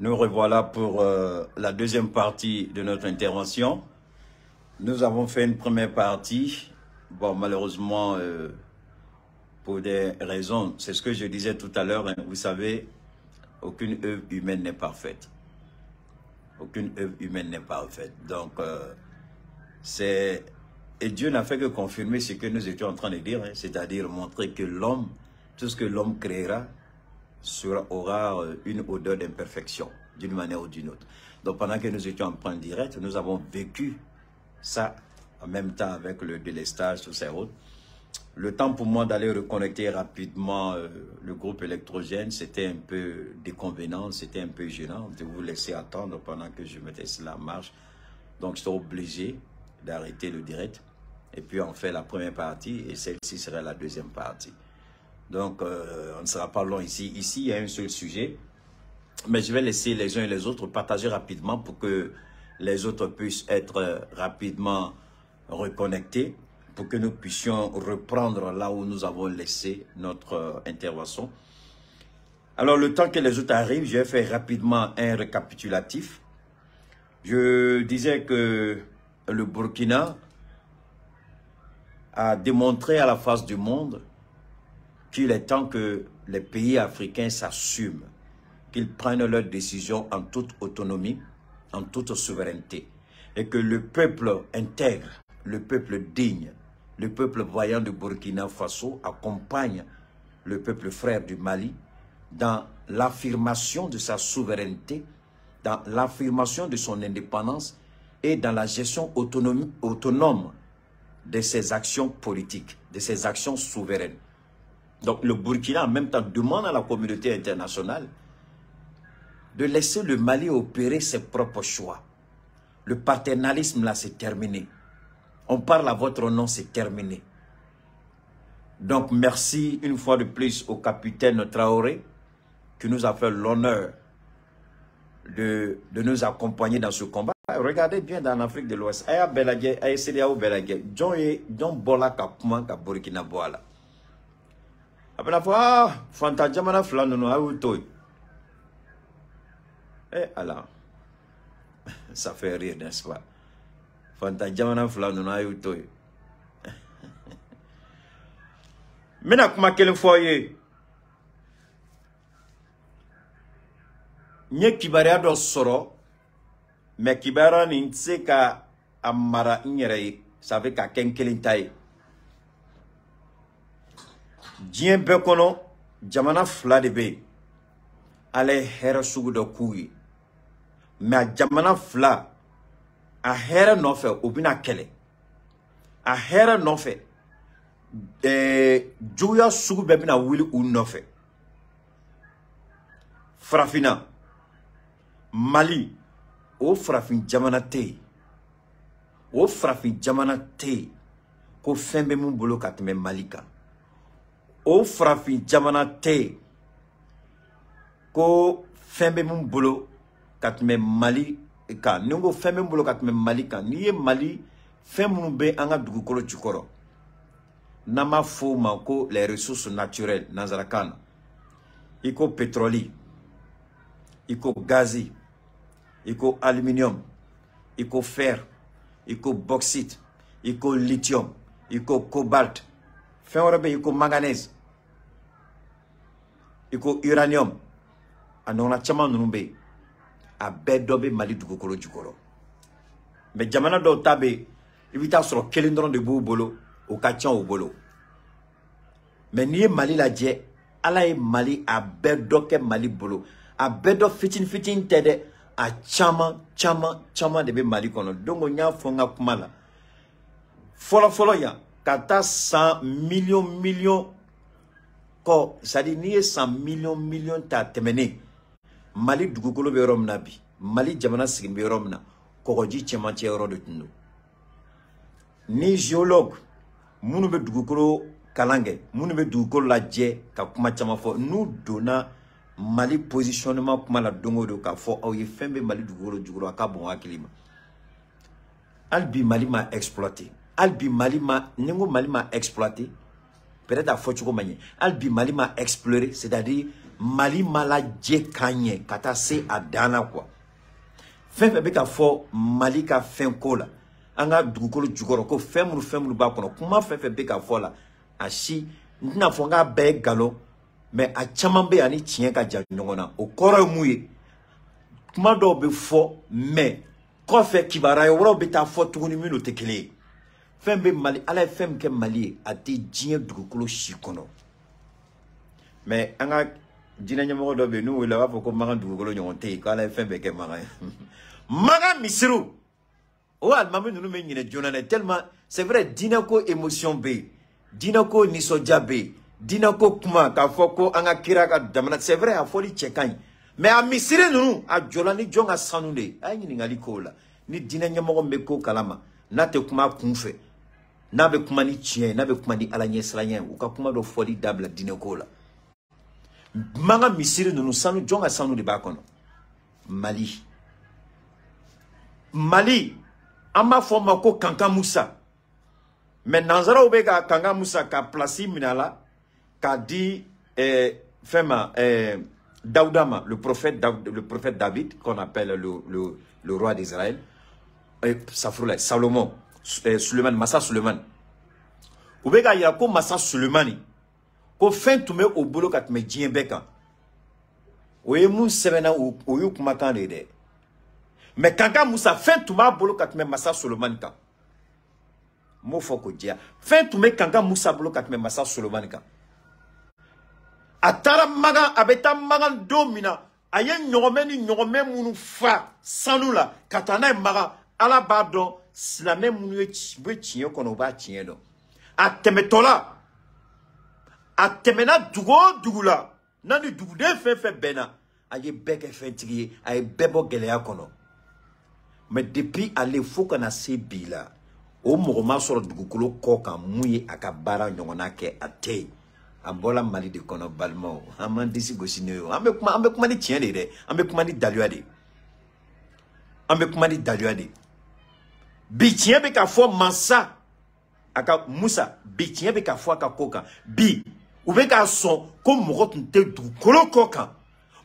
Nous revoilà pour la deuxième partie de notre intervention. Nous avons fait une première partie. Bon, malheureusement, pour des raisons, c'est ce que je disais tout à l'heure, hein, vous savez, aucune œuvre humaine n'est parfaite. Aucune œuvre humaine n'est parfaite. Donc, et Dieu n'a fait que confirmer ce que nous étions en train de dire, hein, c'est-à-dire montrer que l'homme, tout ce que l'homme créera, aura une odeur d'imperfection, d'une manière ou d'une autre. Donc, pendant que nous étions en point direct, nous avons vécu ça en même temps avec le délestage, tout ça et autres. Le temps pour moi d'aller reconnecter rapidement le groupe électrogène, c'était un peu déconvenant, c'était un peu gênant de vous laisser attendre pendant que je mettais la marche. Donc, j'étais obligé d'arrêter le direct. Et puis, on fait la première partie et celle-ci serait la deuxième partie. Donc, on ne sera pas long ici. Ici, il y a un seul sujet. Mais je vais laisser les uns et les autres partager rapidement pour que les autres puissent être rapidement reconnectés, pour que nous puissions reprendre là où nous avons laissé notre intervention. Alors, le temps que les autres arrivent, je vais faire rapidement un récapitulatif. Je disais que le Burkina a démontré à la face du monde qu'il est temps que les pays africains s'assument, qu'ils prennent leurs décisions en toute autonomie, en toute souveraineté, et que le peuple intègre, le peuple digne, le peuple voyant du Burkina Faso accompagne le peuple frère du Mali dans l'affirmation de sa souveraineté, dans l'affirmation de son indépendance et dans la gestion autonome de ses actions politiques, de ses actions souveraines. Donc le Burkina en même temps demande à la communauté internationale de laisser le Mali opérer ses propres choix. Le paternalisme là c'est terminé. On parle à votre nom, c'est terminé. Donc merci une fois de plus au capitaine Traoré qui nous a fait l'honneur de nous accompagner dans ce combat. Regardez bien dans l'Afrique de l'Ouest. Aya Belagé, Aya Seliao Belagé, John Bola Kapouman ka Burkina Boala. Après la fois, Fanta Jamana Flanono a eu. Eh alors, ça fait rire, n'est-ce pas? Fanta Jamana Flanono a eu. Maintenant, comment quel foyer? Nye kibaria do soro, mais kibara ni ntse ka amara inyere, ça veut ka kenkelintaye. Dien bekono, jamana fla de be, ale hera sugu do kuyi. Mais jamana fla, a hera no fe, obina kele. A hera no fe, juya sugu bebina wili u no fe. Frafina. Mali, o frafin jamana te. O frafin jamana te. Ko fembe mun bolo katme Malika. O frafin jamana te. Ko fembe mun bolo katme Mali ka. Nungo fembe mun bolo katme Malika. Niye Mali, fembe mun be anga dugukolo chukoro. Nama foma ko les ressources naturelles, Nazarakana. Iko pétroli. Iko gazi. Iko aluminium, iko fer, iko bauxite, iko lithium, iko cobalt, iko manganèse, iko uranium. Anona chama nunumbe a bedobe Mali dugukolo jukoro. Mais jamana do tabe ibita soro kelindron de bolo au kachan au bolo. Mais niye Mali la dje ala e Mali a bedoke Mali bolo. A bedo fitin tede a chama de be Mali kono. Dongo nya fonga kumala. Folo ya kata 100 millions ko sadi niye 100 millions ta temene. Mali dugukolo be rom nabi. Mali jamana sigin be rom na. Kogoji chemanche ro de tundo. Ni géologue munu be dugukolo kalange, munu be dugukolo la je ka kuma chama fo nous donna Mali positionnement kuma la dongo do ka fo au ye fembe Mali dugukolo akabon akilima. Albi Mali ma exploité. Albi Mali ma exploité. Peut-être à Fochuko Mani. Albi Mali ma exploré, c'est-à-dire Mali mala dje kanye kata se adana quoi. Fin beka fo Mali ka fin kola. Anga dugukolo jugoro ko femru ba kono. Kuma fin beka fo la ashi ntina fonga be galo mais a chamambe ani tien ka janyongona o koro muye. Kuma do be fo mais ko fe kibara yo woro beta fo tuguni mino tekele. Fembe Mali ala fem ke Mali a ti djien dugukolo shikono. Mais anga dina nyamo do be nu wala wa ko magan dugukolo nyonte ko ala fembe ke magan. Magan misiru. O almami nunu me nyine jonane tellement c'est vrai dina ko émotion be. Dina ko nisoja be. Dina ko kuma ka foko anga kira ka damana c'est vrai a foli chekan. Mais a misire nunu a jolani jonga sanunde. Ay ni ngali ko la. Ni dina nyamo me ko kalama. Na te kuma kunfe. Na be kuma ni chien, na be kuma ni ala nyeslanya ou ka kuma do foli dabla dina ko la. Manga misiri nunu sanu jonga sanu de bakono. Mali. Mali. Ama forma ko Kanka Moussa. Mais Nanzara Obega Kanka Moussa ka plasi minala. Ka di Daoudama, le prophète David, qu'on appelle le roi d'Israël. Salomon. Suleiman, Massa Suleiman. Obega yako Massa Suleimani. Ko fin tume au boulot kat me djien beka. Oye moun semena ou yuk makan de. Mais Kanka Moussa fin tuma boulot kat me Massa Suleiman ka. Mo foko dia. Fin tume Kanka Moussa boulot kat me Massa Suleiman ka. Atara magan abeta magan domina. Ayen nyogome munu fa sanula katana maga ala badon slame munu we chien kono ba chien do. Atemetola. Atemena dugula. Nani dugude fe bena. Aye beke fe tigye. Aye bebo gelea kono. Mais depuis aller faut qu'on a se bila. O moroma sur dugukolo koka mouye akabara nyongona ke ate. Ambola Mali de kono balmo. Aman disi gosine. Ambe kuma ni tien de. Ambe kuma ni daluade. Ambe kuma ni daluade. Bi tien be ka fo mansa. Aka Moussa. Bi tien be ka fo aka koka. Bi. Ou be ka son. Ko moro tunte dugukolo koka.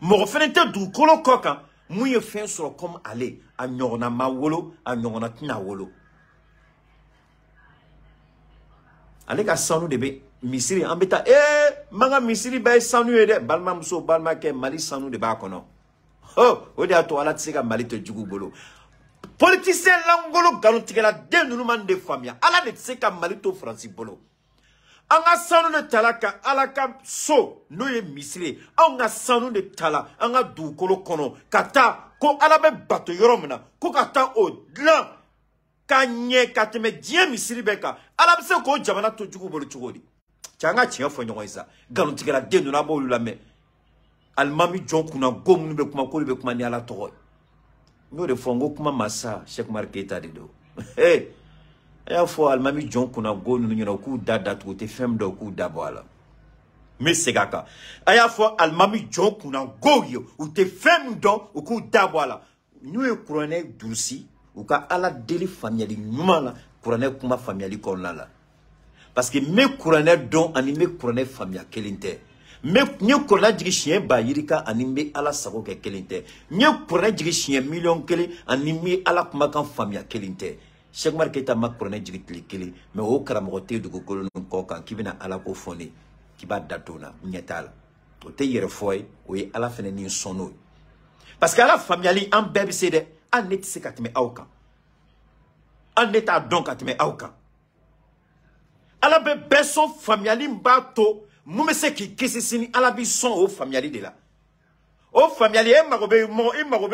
Moro fenente dugukolo koka. Mouye fin sur comme aller. A nyongona ma wolo. A nyongona tina wolo. Ale ka sanu de be. Misiri ambeta manga misiri bay sanu ede balma muso balma ke Mali sanu de ba kono o de ato ala tsika Mali te jugu bolo politicien langolo ganu tigela de nunu man de famia ala de tsika Mali to franci bolo anga sanu de talaka ala ka so no ye misiri anga sanu de tala anga du kolo kono kata ko ala be bato yoromna ko kata o dlan kanye kateme die misiri beka ala be se ko jamana to jugu bolo chugodi Changa chien fo nyongo isa ganu tigela de nuna bo lula me almami jonkuna gomu be kuma ko be kuma ni ala to no de fongo kuma massa Cheikh Marketa de do ya fo almami jonkuna go nunu nyona ku dada to te fem do ku daboala me segaka aya fo almami jonkuna go yo u te fem do ku daboala ñu e couronné dursi u ka ala deli family nyumala couronné kuma family ko lala. Parce que mes couronnes dont animé couronne famille kelinte. Mais nye couronne jigi chien ba yirika animé à la sabo ke kelinte. Nye couronne jigi chien million kele animé à la kumakan famille kelinte. Cheikh Marketa ma couronne jigi kele mais au karamote de gokolo kokan qui vient à la kofone qui va datona nyetal. To te yere foy oui à la fene ni sono. Parce que la famille en bébé c'est de en net se katme auka. En net a donc katme auka. Ala be beson familiali mbato mumese ki kisisini ala bi son o familiali de la o familiali e magobe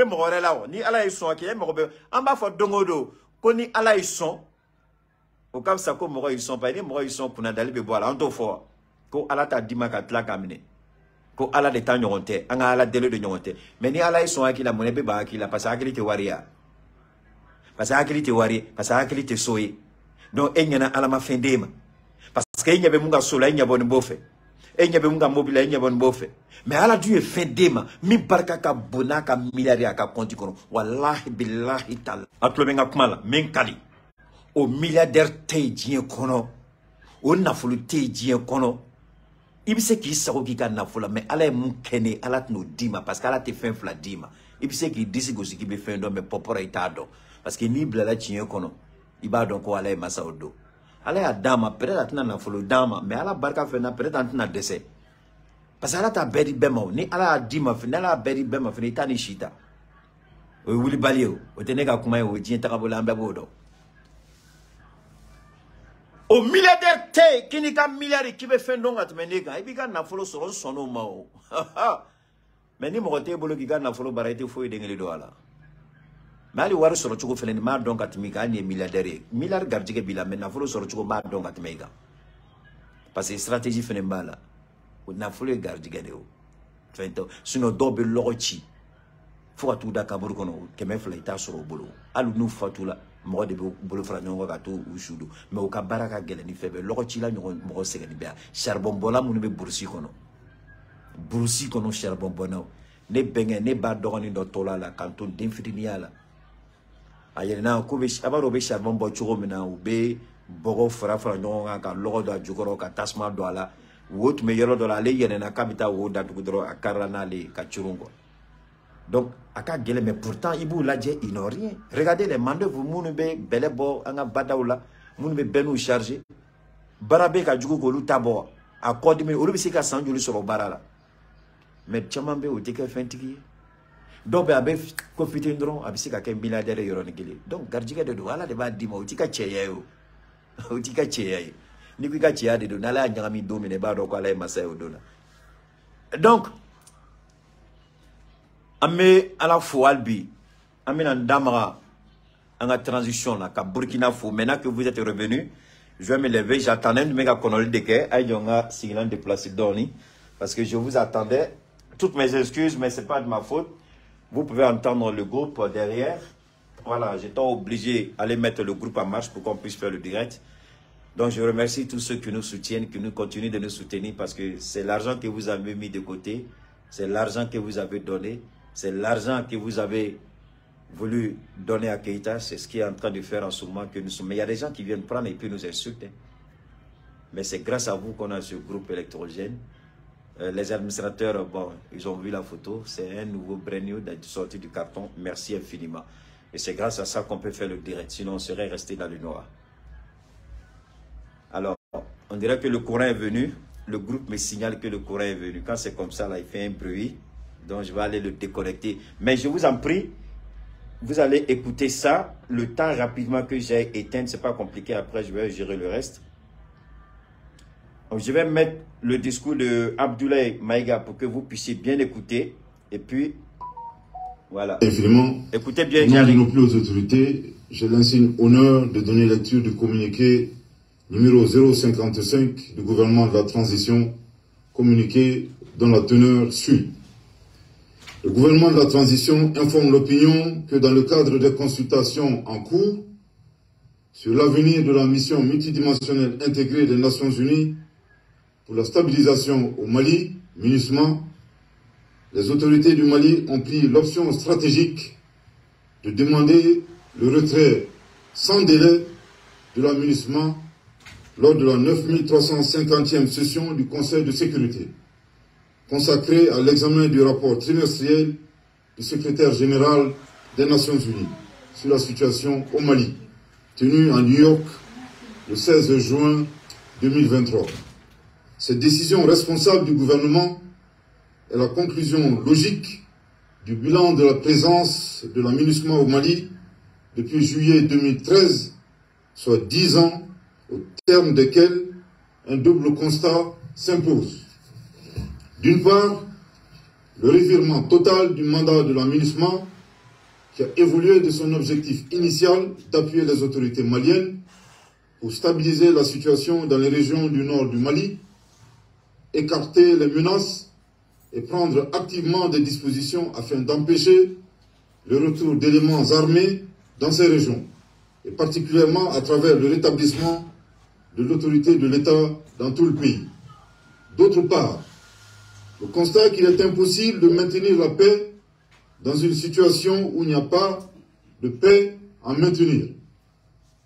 mo la o ni ala ison ki e magobe amba fo dongodo ko ni ala ison o kam sa ko mo ison pa ni mo ison kuna dali be boala anto fo ko ala ta dimaka tla kamine ko ala de ta nyonte anga ala dele de nyonte mais ni ala ison akila mo ne be ba akila parce akili te waria parce akili te wari parce akili te soyi donc enyana ala ma fendema. Parce qu'il y avait mon soleil, il y avait un bofe. Et il y avait mon mobile, il y avait un bofe. Mais à la Dieu fait dema, mi barka ka bonaka milliardaire ka konti kono. Wallahi billahi tal. Atlobenga kumala, men kali. O milliardaire te dien kono. O nafulu te dien kono. Il sait qu'il s'agit qui n'a pas mais Allah est mon kene, Allah nous dit parce qu'Allah te fait un fla dima. Il sait qu'il dit aussi qu'il fait un don mais pas pour être parce que ni blala tient kono. Il va donc Allah est massa odo. Allah a dama peut-être atna na folo dama mais Allah barka fait na peut-être atna décès. Parce que Allah t'a beri bema ni Allah a dit ma fin Allah a beri bema fin itani shita. O wuli balio o tenega kuma o tient takabola ambe bodo. Au milliardaire T, qui n'est qu'un milliard qui veut faire donc à te mener, et puis quand on a follow son nom, mais ni mon côté, bolo qui gagne la follow barrette, faut y dégager les doigts là. Mais allez voir sur le choco fait ma donc à te mega ni milliardaire, milliard gardé bila, mais na follow sur le choco ma donc à te mega. Parce que stratégie fait mal là, on a follow gardé gadeo. Sinon double l'orchi, faut à tout d'accord qu'on que mes flights sur le boulot. Allô nous fatou là. Moi de bolo fra nyongo ka to ushudu mais o ka baraka gele ni febe lokochi la nyongo mo sega ni bia charbon bola mu be bursi kono charbon bono ne benge ne ba dogoni do tola la kanton d'infirmiya la ayena ko be abaro be charbon bo chugo mina u be bogo fra nyongo ka logo do jukoro ka tasma do ala wot me yoro do la le yene na kabita wo da dro akara na le ka churungo. Donc, aka gele mais pourtant Ibou Ladje il n'a rien. Regardez les manœuvres mounube belebo anga badaoula mounube benu chargé. Barabe ka djugo kolu tabo accord mais olu bisika sanjuli sur barala. Mais chamambe o teke fentiki. Donc abe ko fitindron abisika ke milliardaire yoro ngile. Donc gardiga de do ala de ba dima o tika cheye o. O tika cheye. Ni ku ka cheye de do nala nyangami domine ba do ko ala masay o dona. Donc Amé à la fois Albi, Amé Ndamara, en la transition là, à Burkina Faso. Maintenant que vous êtes revenu, je vais me lever. J'attendais de me connaître de que Aïdjonga Sigilan déplacé d'Orni, parce que je vous attendais. Toutes mes excuses, mais c'est pas de ma faute. Vous pouvez entendre le groupe derrière. Voilà, j'étais obligé d'aller mettre le groupe en marche pour qu'on puisse faire le direct. Donc je remercie tous ceux qui nous soutiennent, qui nous continuent de nous soutenir, parce que c'est l'argent que vous avez mis de côté, c'est l'argent que vous avez donné. C'est l'argent que vous avez voulu donner à Keïta. C'est ce qu'il est en train de faire en ce moment que nous sommes. Mais il y a des gens qui viennent prendre et puis nous insulter. Mais c'est grâce à vous qu'on a ce groupe électrogène. Les administrateurs, bon, ils ont vu la photo. C'est un nouveau brand new sorti du carton. Merci infiniment. Et c'est grâce à ça qu'on peut faire le direct. Sinon, on serait resté dans le noir. Alors, on dirait que le courant est venu. Le groupe me signale que le courant est venu. Quand c'est comme ça, là, il fait un bruit. Donc, je vais aller le déconnecter. Mais je vous en prie, vous allez écouter ça. Le temps rapidement que j'ai éteint, ce n'est pas compliqué. Après, je vais gérer le reste. Donc, je vais mettre le discours de Abdoulaye Maïga pour que vous puissiez bien écouter. Et puis, voilà. Infiniment. Écoutez bien. Non de non plus aux autorités, j'ai l'insigne honneur de donner lecture du communiqué numéro 055 du gouvernement de la transition, communiqué dont la teneur suit. Le gouvernement de la transition informe l'opinion que dans le cadre des consultations en cours sur l'avenir de la mission multidimensionnelle intégrée des Nations Unies pour la stabilisation au Mali, MINUSMA, les autorités du Mali ont pris l'option stratégique de demander le retrait sans délai de la MINUSMA lors de la 9350e session du Conseil de sécurité, consacré à l'examen du rapport trimestriel du secrétaire général des Nations Unies sur la situation au Mali, tenu à New York le 16 juin 2023. Cette décision responsable du gouvernement est la conclusion logique du bilan de la présence de la MINUSMA au Mali depuis juillet 2013, soit 10 ans, au terme desquels un double constat s'impose. D'une part, le revirement total du mandat de la MINUSMA, qui a évolué de son objectif initial d'appuyer les autorités maliennes pour stabiliser la situation dans les régions du nord du Mali, écarter les menaces et prendre activement des dispositions afin d'empêcher le retour d'éléments armés dans ces régions, et particulièrement à travers le rétablissement de l'autorité de l'État dans tout le pays. D'autre part, le constat qu'il est impossible de maintenir la paix dans une situation où il n'y a pas de paix à maintenir.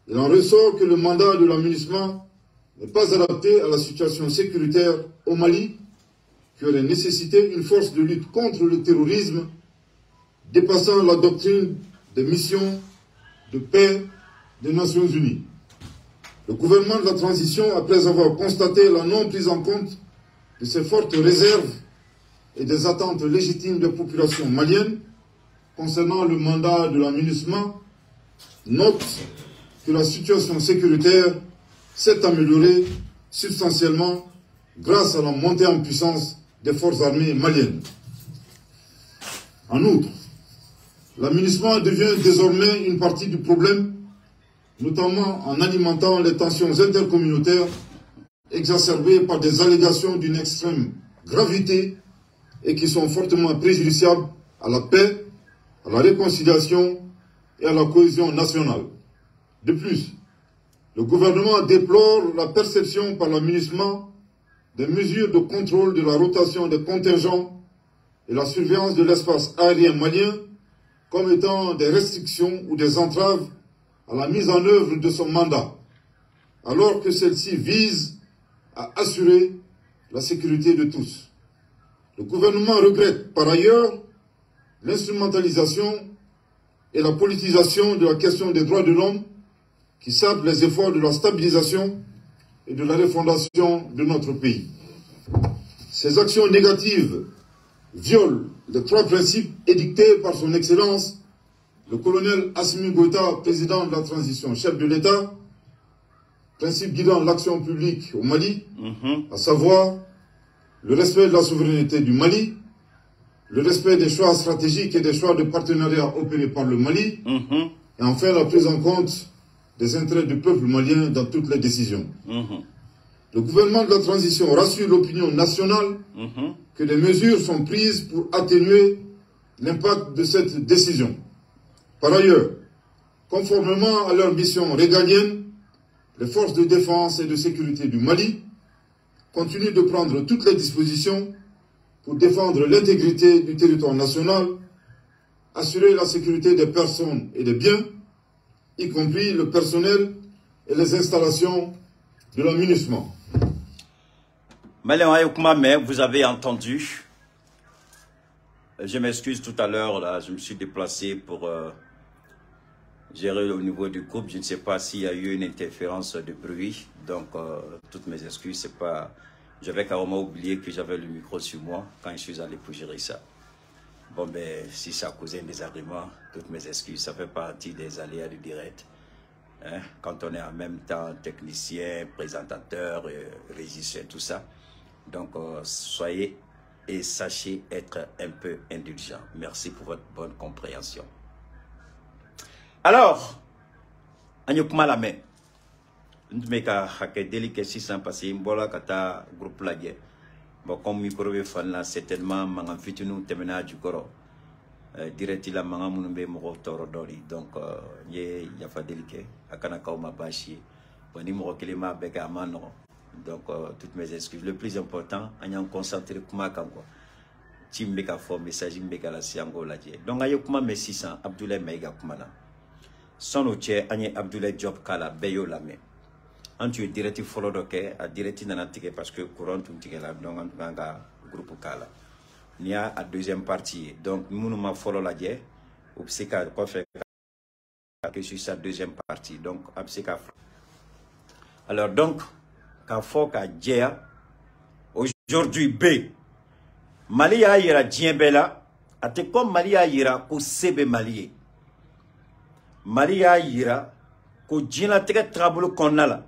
Il en ressort que le mandat de la MINUSMA n'est pas adapté à la situation sécuritaire au Mali, qui aurait nécessité une force de lutte contre le terrorisme dépassant la doctrine des missions de paix des Nations Unies. Le gouvernement de la transition, après avoir constaté la non prise en compte de ces fortes réserves et des attentes légitimes des populations maliennes concernant le mandat de la MINUSMA, note que la situation sécuritaire s'est améliorée substantiellement grâce à la montée en puissance des forces armées maliennes. En outre, la MINUSMA devient désormais une partie du problème, notamment en alimentant les tensions intercommunautaires exacerbées par des allégations d'une extrême gravité et qui sont fortement préjudiciables à la paix, à la réconciliation et à la cohésion nationale. De plus, le gouvernement déplore la perception par la MINUSMA des mesures de contrôle de la rotation des contingents et la surveillance de l'espace aérien malien comme étant des restrictions ou des entraves à la mise en œuvre de son mandat, alors que celle-ci vise à assurer la sécurité de tous. Le gouvernement regrette par ailleurs l'instrumentalisation et la politisation de la question des droits de l'homme qui sapent les efforts de la stabilisation et de la refondation de notre pays. Ces actions négatives violent les trois principes édictés par son Excellence, le colonel Assimi Goïta, président de la transition, chef de l'État, principe guidant l'action publique au Mali, à savoir le respect de la souveraineté du Mali, le respect des choix stratégiques et des choix de partenariat opérés par le Mali, et enfin la prise en compte des intérêts du peuple malien dans toutes les décisions. Le gouvernement de la transition rassure l'opinion nationale que des mesures sont prises pour atténuer l'impact de cette décision. Par ailleurs, conformément à leur mission régalienne, les forces de défense et de sécurité du Mali continuent de prendre toutes les dispositions pour défendre l'intégrité du territoire national, assurer la sécurité des personnes et des biens, y compris le personnel et les installations de la MINUSMA. Mais vous avez entendu. Je m'excuse tout à l'heure, là, je me suis déplacé pour gérer au niveau du groupe. Je ne sais pas s'il y a eu une interférence de bruit. Donc, toutes mes excuses, c'est pas... J'avais carrément oublié que j'avais le micro sur moi quand je suis allé pour gérer ça. Bon, ben, si ça a causé un désagrément, toutes mes excuses, ça fait partie des aléas du direct. Hein? Quand on est en même temps technicien, présentateur, régisseur, tout ça. Donc, soyez et sachez être un peu indulgent. Merci pour votre bonne compréhension. Alors, Anyokuma Lame, Ndmeka Hake Delike 600 passé, Mbola Kata groupe Lagye. Bon, comme micro fan là, certainement, Mangan Fitunu Temena du Koro. Direct la Mangan Munumbe Moro Toro Dori. Donc, y a fa Delike, Akana Kauma Bashi, Boni Moro Kelema Beka Amano. Donc, toutes mes excuses. Le plus important, on est concentré Kuma Kango. Timbeka for message Mbeka la Siango Ladje. Donc, Ayokuma me 600, Abdoulaye Meiga Kumana. Son outil, Anye Abdoulaye Job Kala, Beyo Lame. En tu es direct follow doke, a direct nanatike parce que courant tout tike la, donc en tout cas, groupe Kala. Il y a la deuxième partie. Donc, nous ma follow la dje, ou psika, quoi faire que sur sa deuxième partie. Donc, absika. Alors, donc, quand faut qu'à Djea, aujourd'hui, B, Mali a ira Djembela, a te comme Mali a ira ko sebe Mali. Mali a ira ko Djena teke trabolo konala.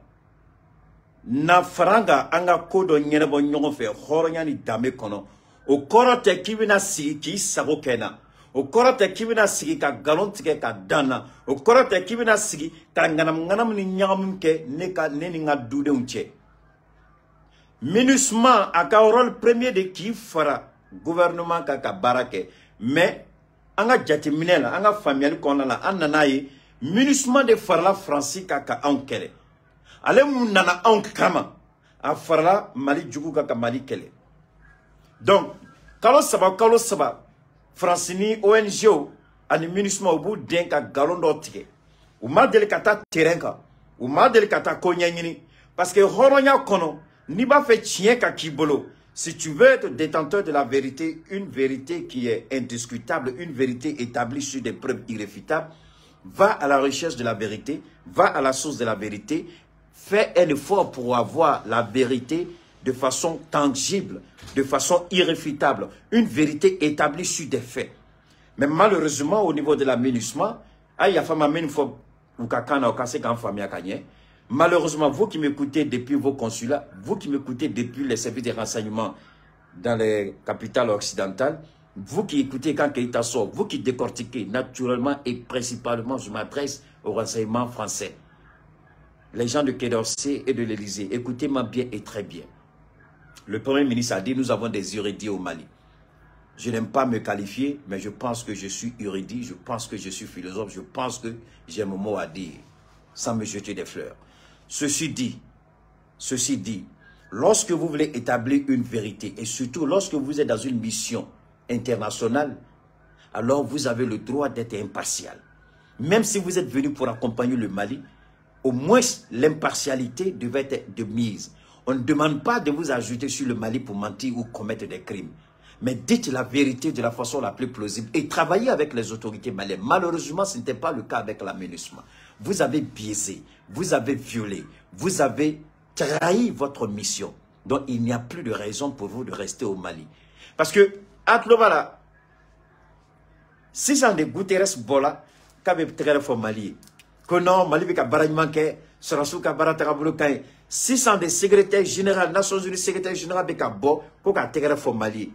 Na faranga anga kodo nyerebo nyonfe, horonya ni dame kono. O korote kibina sigi ki sago kena. O korote kibina sigi ka galon tike ka dana. O korote kibina sigi ka nganam ni nyamum ke neni nga dude unche. MINUSMA a ka rôle premier de qui fera gouvernement ka barake. Mais anga jati minela, anga familial konala, anana ye, MINUSMA de farla Francis ka ankele. Ale mun nana kama a farla Mali jugu ka Mali kele. Donc, kalo saba, Francini ONG ani MINUSMA obu den ka galon do tike. U ma deli ka ta terrain ka, u ma deli ka ta ko nyanyini Parce que Horonya Kono, Niba fait chien Kakibolo. Si tu veux être détenteur de la vérité, une vérité qui est indiscutable, une vérité établie sur des preuves irréfutables, va à la recherche de la vérité, va à la source de la vérité, fais un effort pour avoir la vérité de façon tangible, de façon irréfutable, une vérité établie sur des faits. Mais malheureusement, au niveau de la MINUSMA, malheureusement, vous qui m'écoutez depuis vos consulats, vous qui m'écoutez depuis les services de renseignement dans les capitales occidentales, vous qui écoutez quand Keïta sort, vous qui décortiquez naturellement et principalement, je m'adresse au renseignement français. Les gens de Quai d'Orsay et de l'Élysée, écoutez-moi bien et très bien. Le Premier ministre a dit, nous avons des érudits au Mali. Je n'aime pas me qualifier, mais je pense que je suis érudit, je pense que je suis philosophe, je pense que j'ai mon mot à dire, sans me jeter des fleurs. Ceci dit, lorsque vous voulez établir une vérité, et surtout lorsque vous êtes dans une mission internationale, alors vous avez le droit d'être impartial. Même si vous êtes venu pour accompagner le Mali, au moins l'impartialité devait être de mise. On ne demande pas de vous ajouter sur le Mali pour mentir ou commettre des crimes. Mais dites la vérité de la façon la plus plausible et travaillez avec les autorités maliennes. Malheureusement, ce n'était pas le cas avec la MINUSMA. Vous avez biaisé, vous avez violé, vous avez trahi votre mission. Donc, il n'y a plus de raison pour vous de rester au Mali. Parce que, à Tlobala, si ça ne Guterres Bola, qu'avait trahi au Mali, que non, Mali vika barajmanke, Sorasuka Baratarabulukai, si ça des secrétaires généraux, Nations Unies secrétaire général bika bo, koka trahi au Mali.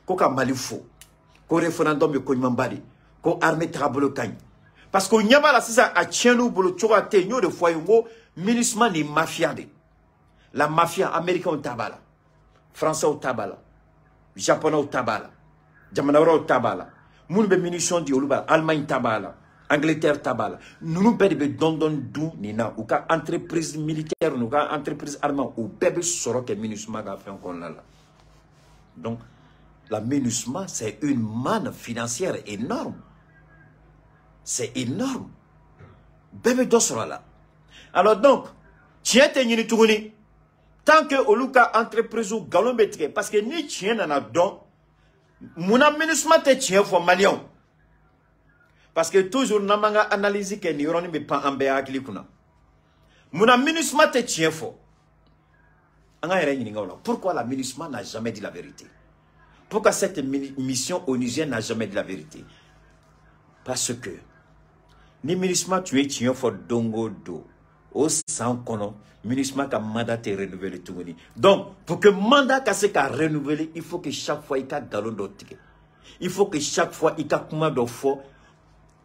Koka Mali fo, ko référendum ko nyambali, ko armée Tarabulukai. Parce qu'on y a pas là, c'est ça, à Tchenou, Bolo, Tchouate, Nyo de Foyengo, MINUSMA ni mafia de. La mafia américaine au tabala, français au tabala, japonais au tabala, Jamanaura au tabala, Mounbe munitions di Oluba, Allemagne tabala, Angleterre tabala. Nous nous perdons dondon dou nina, ou ka entreprise militaire, ou ka entreprise armée, ou bébé soro que MINUSMA a fait encore là. Donc, la MINUSMA, c'est une manne financière énorme. C'est énorme. Bébé d'Osra là. Alors donc, tiens t'es ni tourni. Tant que Oluka entreprise ou galombetre, parce que ni tien n'en a don, mon MINUSMA te tient pour Malion. Parce que toujours n'amanga analyse que ni roni me pas en béa kilikuna. Mon MINUSMA te tient pour. Pourquoi la MINUSMA n'a jamais dit la vérité? Pourquoi cette mission onusienne n'a jamais dit la vérité? Parce que ni MINUSMA tu es tien for dongo do au sans kono MINUSMA ka mandat te renouveler tout. Donc pour que mandat ka se ka renouveler, il faut que chaque fois il ka galon d'otique. Il faut que chaque fois il ka kuma do fo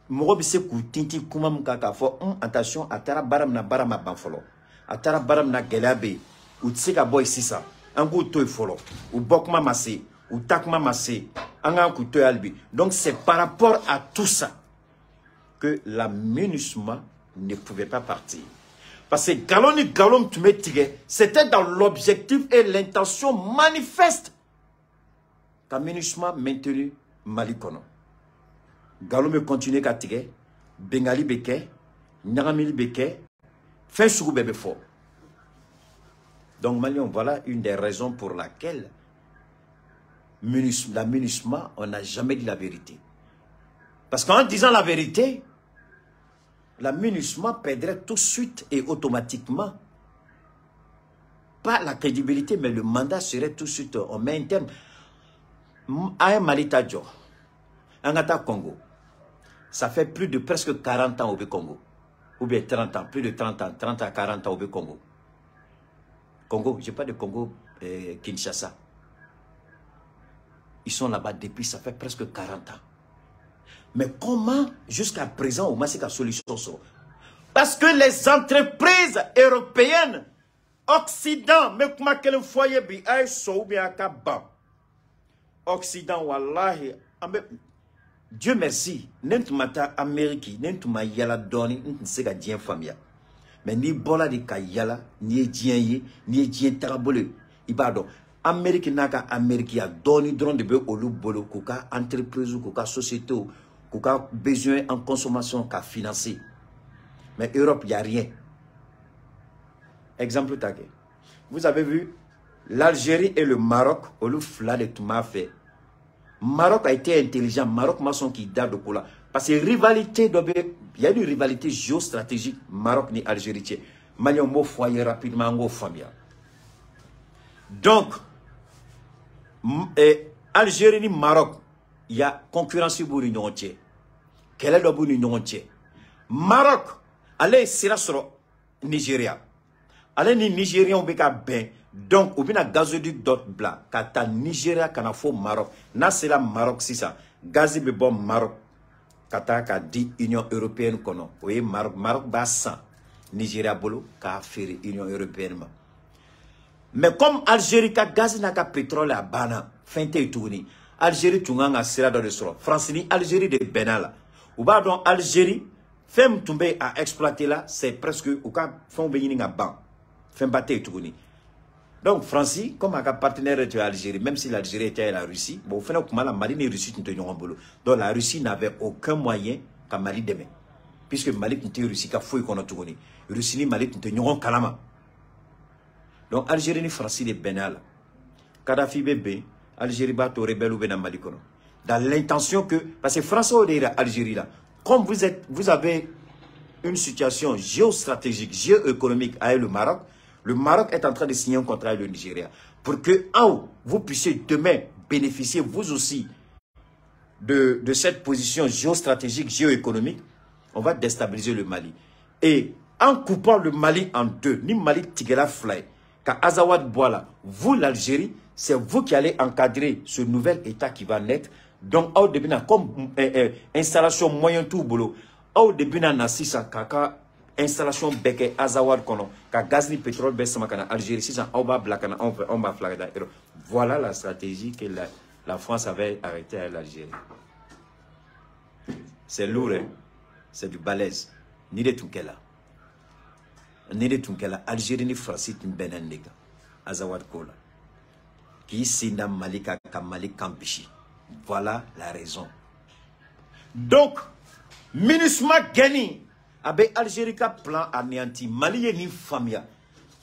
mo bi se ku tinti kuma mka ka fo attention atara baram na barama banfolo atara baram na gelabe ou tsika boy sisa angu toy folo ou bokma massé ou takma massé anga ku toy albi. Donc c'est par rapport à tout ça que la MINUSMA ne pouvait pas partir. Parce que Galon et Galon c'était dans l'objectif et l'intention manifeste que MINUSMA maintenu Mali Kono. Galon me continue à tirer, Bengali Beke, Naramili Beke, fin sur bébé fort. Donc Malion, voilà une des raisons pour laquelle la MINUSMA, on n'a jamais dit la vérité. Parce qu'en disant la vérité, la MINUSMA perdrait tout de suite et automatiquement, pas la crédibilité, mais le mandat serait tout de suite, on met un terme. À un Malitajo, un Ata Congo, ça fait plus de presque 40 ans au Congo. Ou bien 30 ans, plus de 30 ans, 30 à 40 ans au Congo. Congo, je parle de Congo, Kinshasa. Ils sont là-bas depuis, ça fait presque 40 ans. Mais comment, jusqu'à présent, au moins, c'est la solution? Parce que les entreprises européennes, Occident, mais comment quel foyer bi ay so bien akaba. Occident, wallahi, Dieu merci, n'entumata Amérique, n'entuma yala doni, n'sega dien famia. Mais ni bola de kayala, ni dien ye, ni dien tarabole, ibado. Amérique naka Amérique a donné drone de be olu bolo kuka entreprise kuka société kuka besoin en consommation qu'a financé. Mais Europe il y a rien. exemple taquet. Vous avez vu, l'Algérie et le Maroc, au lieu de tout m'a fait. Maroc a été intelligent, Maroc m'a son qui date de Kola. Parce que rivalité, il y a une rivalité géostratégique, Maroc ni Algérie. Mali on foyer rapidement en famille. Donc, Algérie ni Maroc, il y a concurrence pour l'Union entière. Quelle est l'Union entière? Maroc, allez, c'est là sur Nigeria. Allez, ni Nigériens, on ben. Donc, on a un gazoduc d'autres blancs. Quand Nigeria, quand on a Maroc. Na c'est la Maroc, c'est ça. Gazi be bon Maroc. Quand on a dit Union Européenne, vous voyez, Maroc bas 100. Nigeria bolo, qu'a fait Union Européenne. Mais comme Algérie, ka gaz n'a ka pétrole à Bana, fin te tourni. Algérie, tu n'as pas dans le sol. France, ni Algérie de Benala. Ou bah donc Algérie, femme tombée à exploiter là, c'est presque, ou quand font venir à ban. Femme battre tourni. Donc, France, comme un partenaire de l'Algérie, même si l'Algérie était la Russie, bon, la Mali et la Russie n'ont pas. Donc, la Russie n'avait aucun moyen qu'à Mali demain. Puisque Mali n'était Russie qu'à fouille qu'on a tourné. Russie ni Mali n'était pas calama. Donc, Algérie ni France ni Benal. Kadhafi bébé, Algérie bat au rebelle ou Benal Mali. Dans l'intention que, parce que France est Algérie là, comme vous avez une situation géostratégique, géoéconomique avec le Maroc est en train de signer un contrat avec le Nigeria pour que vous puissiez demain bénéficier vous aussi de cette position géostratégique, géoéconomique. On va déstabiliser le Mali. Et en coupant le Mali en deux, ni Mali Tigela Fly, qu'à Azawad Boala, vous l'Algérie, c'est vous qui allez encadrer ce nouvel État qui va naître. Donc, au début, comme installation moyen tout boulot, au début, on a 600 kaka. Installation beke Azawad kono ka gaz ni pétrole besama kana Algérie si on va blakana on va flaga. Voilà la stratégie que la France avait arrêtée à l'Algérie. C'est lourd, hein? C'est du balèze. Ni de Tunkela. Ni de Tunkela. Algérie ni France ni benen nega. Azawad kola. Qui sina Malika Kamali Kampichi. Voilà la raison. Donc, MINUSMA Geni. Avec Algérie ka plan anéanti, Mali ni famille.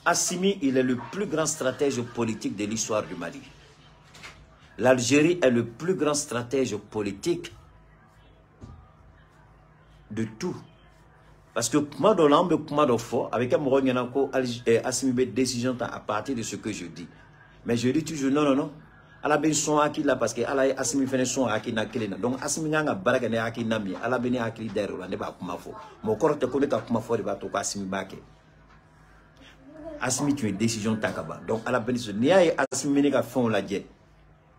Assimi, il est le plus grand stratège politique de l'histoire du Mali. L'Algérie est le plus grand stratège politique de tout. Parce que moi, dans l'âme, avec un mot, il y a encore Assimi une décision à partir de ce que je dis. Mais je dis toujours non. Ala ben son aki là parce que ala Assimi fait son aki na kelena. Donc Assimi nga baraka ne aki nami. Ala ben aki derrière là ne ba kuma fo. Mo korte ko ne ka kuma fo de ba to ko Assimi bake. Assimi tu une décision takaba. Donc ala ben so ni ay Assimi ne ka fon la je.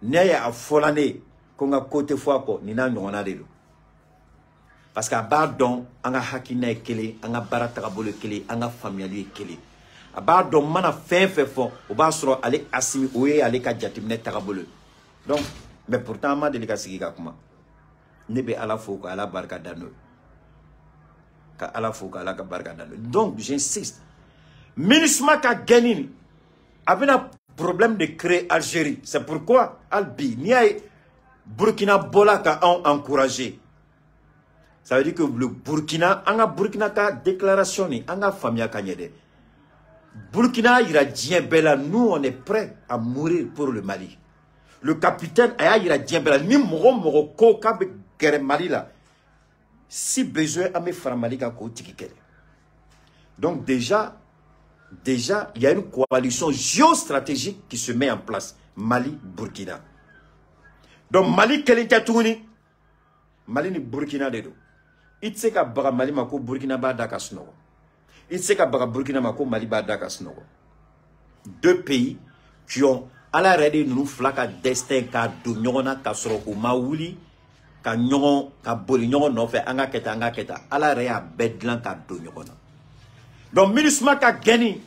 Ni ay a folane ko nga côté fo ko ni na ngona de do. Parce que ba don anga hakina kele, anga barata ka bolo kele, anga familier kele. Abado mana fin fond au bas sur aller Assimi oué aller kadjatimne tarabole. Donc mais pourtant ma délicat siga kuma nebe ala foko ala barka dano ka ala foko ala ka barka dano. Donc j'insiste MINUSMA ka gagné avait un problème de créer Algérie. C'est pourquoi Albi ni ay Burkina Bola ka encouragé. Ça veut dire que le Burkina ka déclaration ni anga famia kanyede. Burkina Iradien Bella, nous on est prêts à mourir pour le Mali. Le capitaine Aya Iradien Bella, ni moro ko kabe gere Mali là. Si besoin à me faire Mali ka ko tikikele. Donc déjà il y a une coalition géostratégique qui se met en place. Mali Burkina. Donc Mali kelita tourni. Mali ni Burkina dedo. Itseka bara Mali mako Burkina ba daka snow. Il sait qu'à Burkina Faso, Mali, Badaka, Snogo. Deux pays qui ont à la règle nous flaca destin ka dounyona ka soro ou maouli ka nyon ka bolignon no fait anga keta à la réa bedlan ka dounyona. Donc MINUSMA ka geni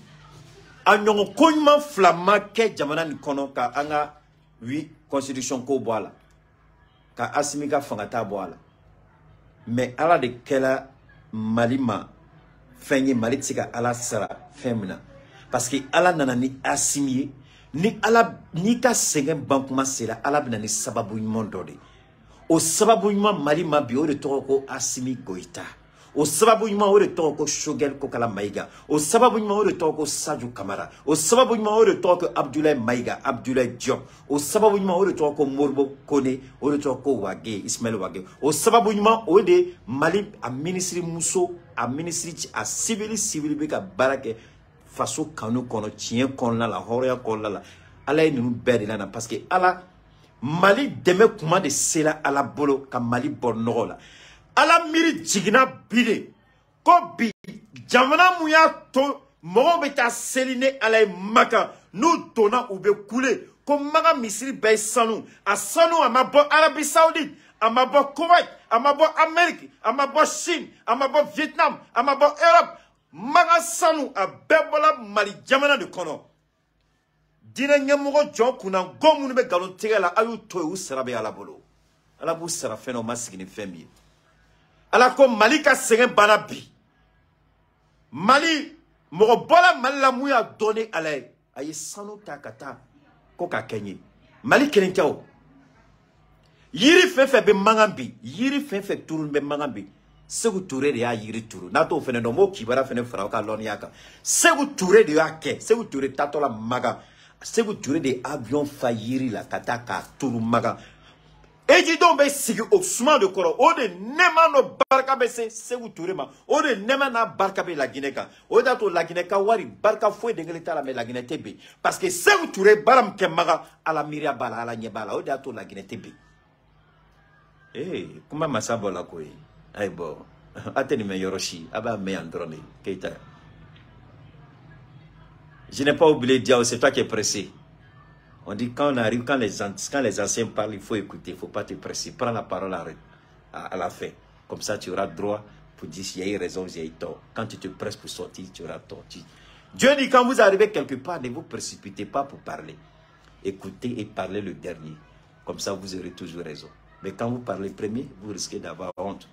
a nyon konyman flamma ke jamana ni kono ka anga oui constitution ko boala ka Assimi ka fangata boala. Mais à la de kela Malima Fenye Mali tsika ala sara femina parce que ala nana ni Assimi ni ala ni ka segen bankuma sera ala bina ni sababu nyuman dode o sababu nyuman Mali ma bi o de toko ko Assimi Goïta o sababu ɲuman o de tɔgɔ ko Shogel Kokala Maïga, o sababu ɲuman o de tɔgɔ ko Sadio Kamara, o sababu ɲuman o de tɔgɔ ko Abdoulaye Maïga, Abdoulaye Diop, o sababu ɲuman o de tɔgɔ ko Moribo Kone, o de tɔgɔ ko Wage, Ismaël Wage, o sababu ɲuman o de Mali a ministre muso, a ministre a civil bɛ ka baara kɛ faso kanu kɔnɔ, tiɲɛ kɔnɔna la, hɔrɔnya kɔnɔna la. Ala ye ninnu bɛɛ de la parce que Ala Mali dɛmɛ kuma de sera Ala bolo ka Mali bɔ nɔgɔ la. Ala miiri jiginna bi de ko bi jamana mun y'a to mɔgɔw bɛ taa seli ni Ala ye Maka n'u donna u bɛ kule ko Maka misiri bɛɛ ye sanu a sanu a ma bɔ Arabie Saoudite a ma bɔ Kuwait a ma bɔ Amérique a ma bɔ Chine a ma bɔ Vietnam a ma bɔ Europe Maka sanu a bɛɛ bɔla Mali jamana de kɔnɔ. Dinɛ ɲɛmɔgɔ jɔn kunna go minnu bɛ nkalon tigɛ la a y'u to yen u sara bɛ Ala bolo Ala b'u sara fɛn na o ma sigi ni fɛn min ye Ala ko Mali ka sɛgɛn banna bi Mali mɔgɔ bɔla Mali la mun y'a dɔn ni Ala ye a ye sanu ta ka taa ko ka kɛ n ye Mali kelen tɛ o yiri fɛn fɛn bɛ mankan bi yiri fɛn fɛn turu bɛ mankan bi Segu Touré de y'a yiri turu n'a t'o fɛnɛ dɔn m'o kibaruya fɛnɛ fara o ka lɔnniya kan Segu Touré de y'a kɛ Segu Touré tatɔ la Magan Segu Touré de avion fa yiri la ka taa k'a turu Magan ejidenw bɛ sigi o suma de kɔrɔ o de nɛma no barika bɛ se Segu Touré ma o de nɛma n'a barika bɛ Laginɛ kan o de y'a to Laginɛ ka wari barika foyi den kelen t'a la mais Laginɛ tɛ ben parce que Segu Touré baara min kɛ Magan Ala miiriya b'a la Ala ɲɛ b'a la o de y'a to Laginɛ tɛ ben kuma masa bɔ la koyi ayi bɔn a tɛ nin mɛn yɔrɔ si a b'a mɛn yan dɔrɔn de Keita. Je n'ai pas oublié Diao, c'est toi qui es pressé. On dit quand on arrive, quand les anciens parlent, il faut écouter, il ne faut pas te presser. Prends la parole à la fin. Comme ça, tu auras droit pour dire s'il y a eu raison, s'il y a eu tort. Quand tu te presses pour sortir, tu auras tort. Dieu dit quand vous arrivez quelque part, ne vous précipitez pas pour parler. Écoutez et parlez le dernier. Comme ça, vous aurez toujours raison. Mais quand vous parlez premier, vous risquez d'avoir honte.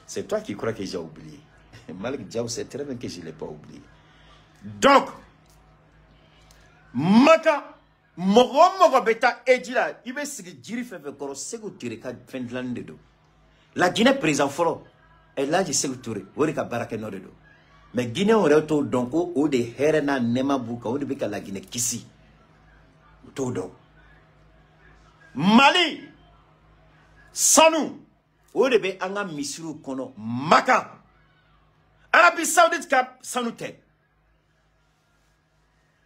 C'est toi qui crois que j'ai oublié. Malik Diao, c'est très bien que je ne l'ai pas oublié. Donc, Maka mɔgɔ bɛ taa eji la i bɛ sigi jiri fɛn fɛn kɔrɔ Segu Touré ka fɛn dilanni de don la Guinée président fɔlɔ Elhaji Segu Touré o de ka baarakɛ nɔ de don mais Guinéen yɛrɛ t'o dɔn ko o de hɛrɛ n'a nɛɛma b'u kan o de bɛ ka la Guinée kisi o t'o dɔn Mali sanu o de bɛ an ka misiriw kɔnɔ Maka Arabie Saoudite ka sanu tɛ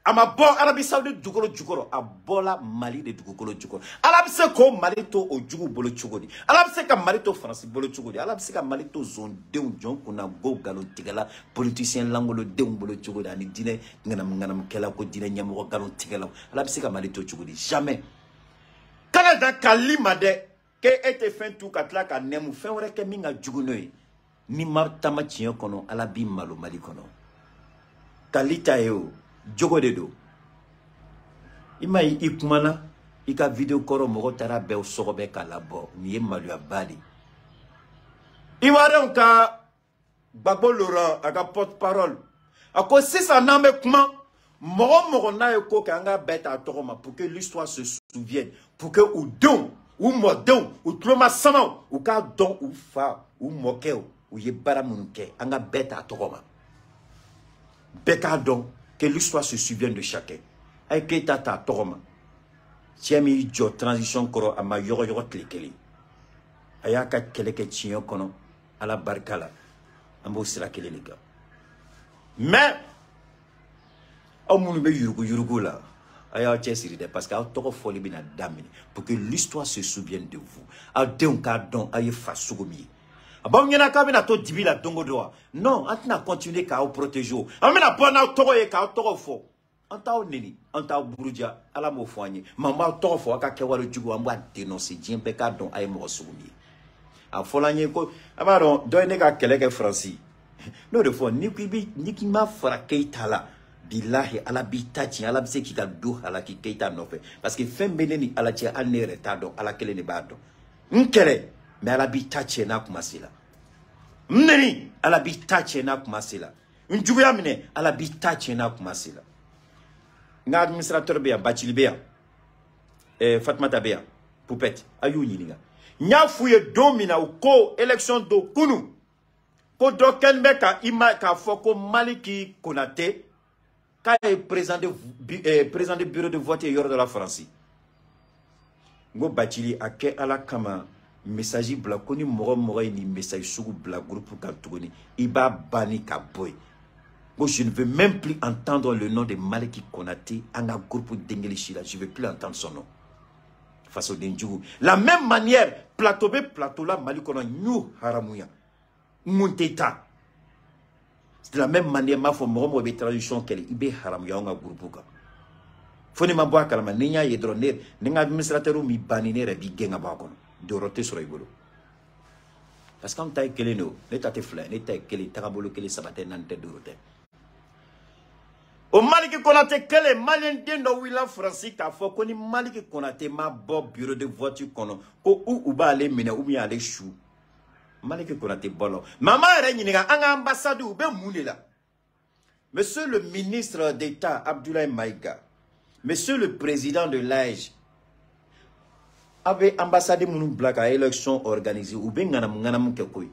a ma bɔ Arabie Saoudite jukɔrɔ a bɔla Mali de dugukolo jukɔrɔ Ala bɛ se k'o Mali to o jugu bolo cogo di Ala bɛ se ka Mali to Faransi bolo cogo di Ala bɛ se ka Mali to zondenw jɔn kunna go ngalontigɛla politicien langolodenw bolo cogo di ani diinɛ ŋanamu-ŋanamukɛla ko diinɛ ɲɛmɔgɔ ngalontigɛlaw Ala bɛ se ka Mali to cogo di jamais kana dan ka li ma dɛ k'e tɛ fɛn tu ka tila ka nɛmu fɛn wɛrɛ kɛ min ka jugu n'o ye ni ma taama tiɲɛ kɔnɔ Ala b'i malo Mali kɔnɔ kali ta ye o jogo de do ima i kumana i ka video kɔrɔ mɔgɔ taara bɛɛ sɔgɔbɛ k'a labɔ nin ye maloya ba de Ivoirien ka Gbagbo Laurent a ka porte-parole a ko sisan n'an bɛ kuma mɔgɔ n'a ye ko kɛ an ka bɛɛ t'a tɔgɔ ma pour que l'histoire se souvienne pour que u denw u mɔdenw u tulomasimaw u k'a dɔn u fa u mɔkɛw u ye baara minnu kɛ an ka bɛɛ t'a tɔgɔ ma bɛɛ k'a dɔn que l'histoire se souvienne de chacun. Aïe Keita ta togoma. Tiemi jo transition koro ama yoro tile keli. Ayaka keleke chien kono à la barkala. Ambo sira kele les gars. Mais au monde be yurugu là. Aya tchesiride parce que a toko foli bina damini pour que l'histoire se souvienne de vous. A deun ka don aye fasugomi. Bon, il y a un peu de la dongo doa. Non, on a continué à protéger. On a bon à toro et à toro fo. On t'a nini, on t'a bourdia, à la mofoigne. Maman toro fo, à kawaru jugo, on va dénoncer, j'aime pas don à mo soumi. A folanye ko, amaron, donne à quelqu'un français. Non, de fois, niki ma fraqué tala. Billahi, à la bitachi, à la bise qui a dou, à la qui keita no fait. Parce que femme beneni, à la tia, à ne retardon, à la kele ne bado. Nkele. Mais à la bitache na kumasila. Mneni à la bitache na kumasila. Unjuya mine à la bitache na kumasila. Nga administrateur bea Bachili bea. Fatmata bea Poupette ayu nyinga. Nya fuye domina u ko élection do kunu. ko do ken be ka ima ka foko Maliki Konaté ka est président de bureau de vote yor de la France ngo Bathily ake ala kama message bla koni moro ni message sugu bla groupe ka tugoni iba bani ka boy ngo je ne veux même plus entendre le nom de Maliki Konaté en un groupe d'English là, je ne veux plus entendre son nom face au Denjou. La même manière, plateau là, Malikona, nous, Haramouya, Monteta. C'est de la même manière, ma femme, moi, je traduction qu'elle est Haramouya, on a groupe. Faut ne m'aboire kalama, n'y'a yedroner, n'y'a administrateur ou mi baniner et bi genga bakon, de roter sur les bolos. Parce qu'on t'a éclairé, nous, n'état te fleur, n'état éclairé, tarabolo, que les sabatins n'ont de roter. Au Maliki Konaté, quel est malien de Willa Francis qui a fait qu'on Maliki Konaté ma bob bureau de voiture kono ko ou ba aller mener ou bien aller chou. Maliki Konaté bolo. Maman renyinga anga ambassade ou be mounela. Monsieur le ministre d'État Abdoulaye Maïga, monsieur le président de l'AEG, avait ambassade mounou black à élection organisée ou ben nganam kekoy.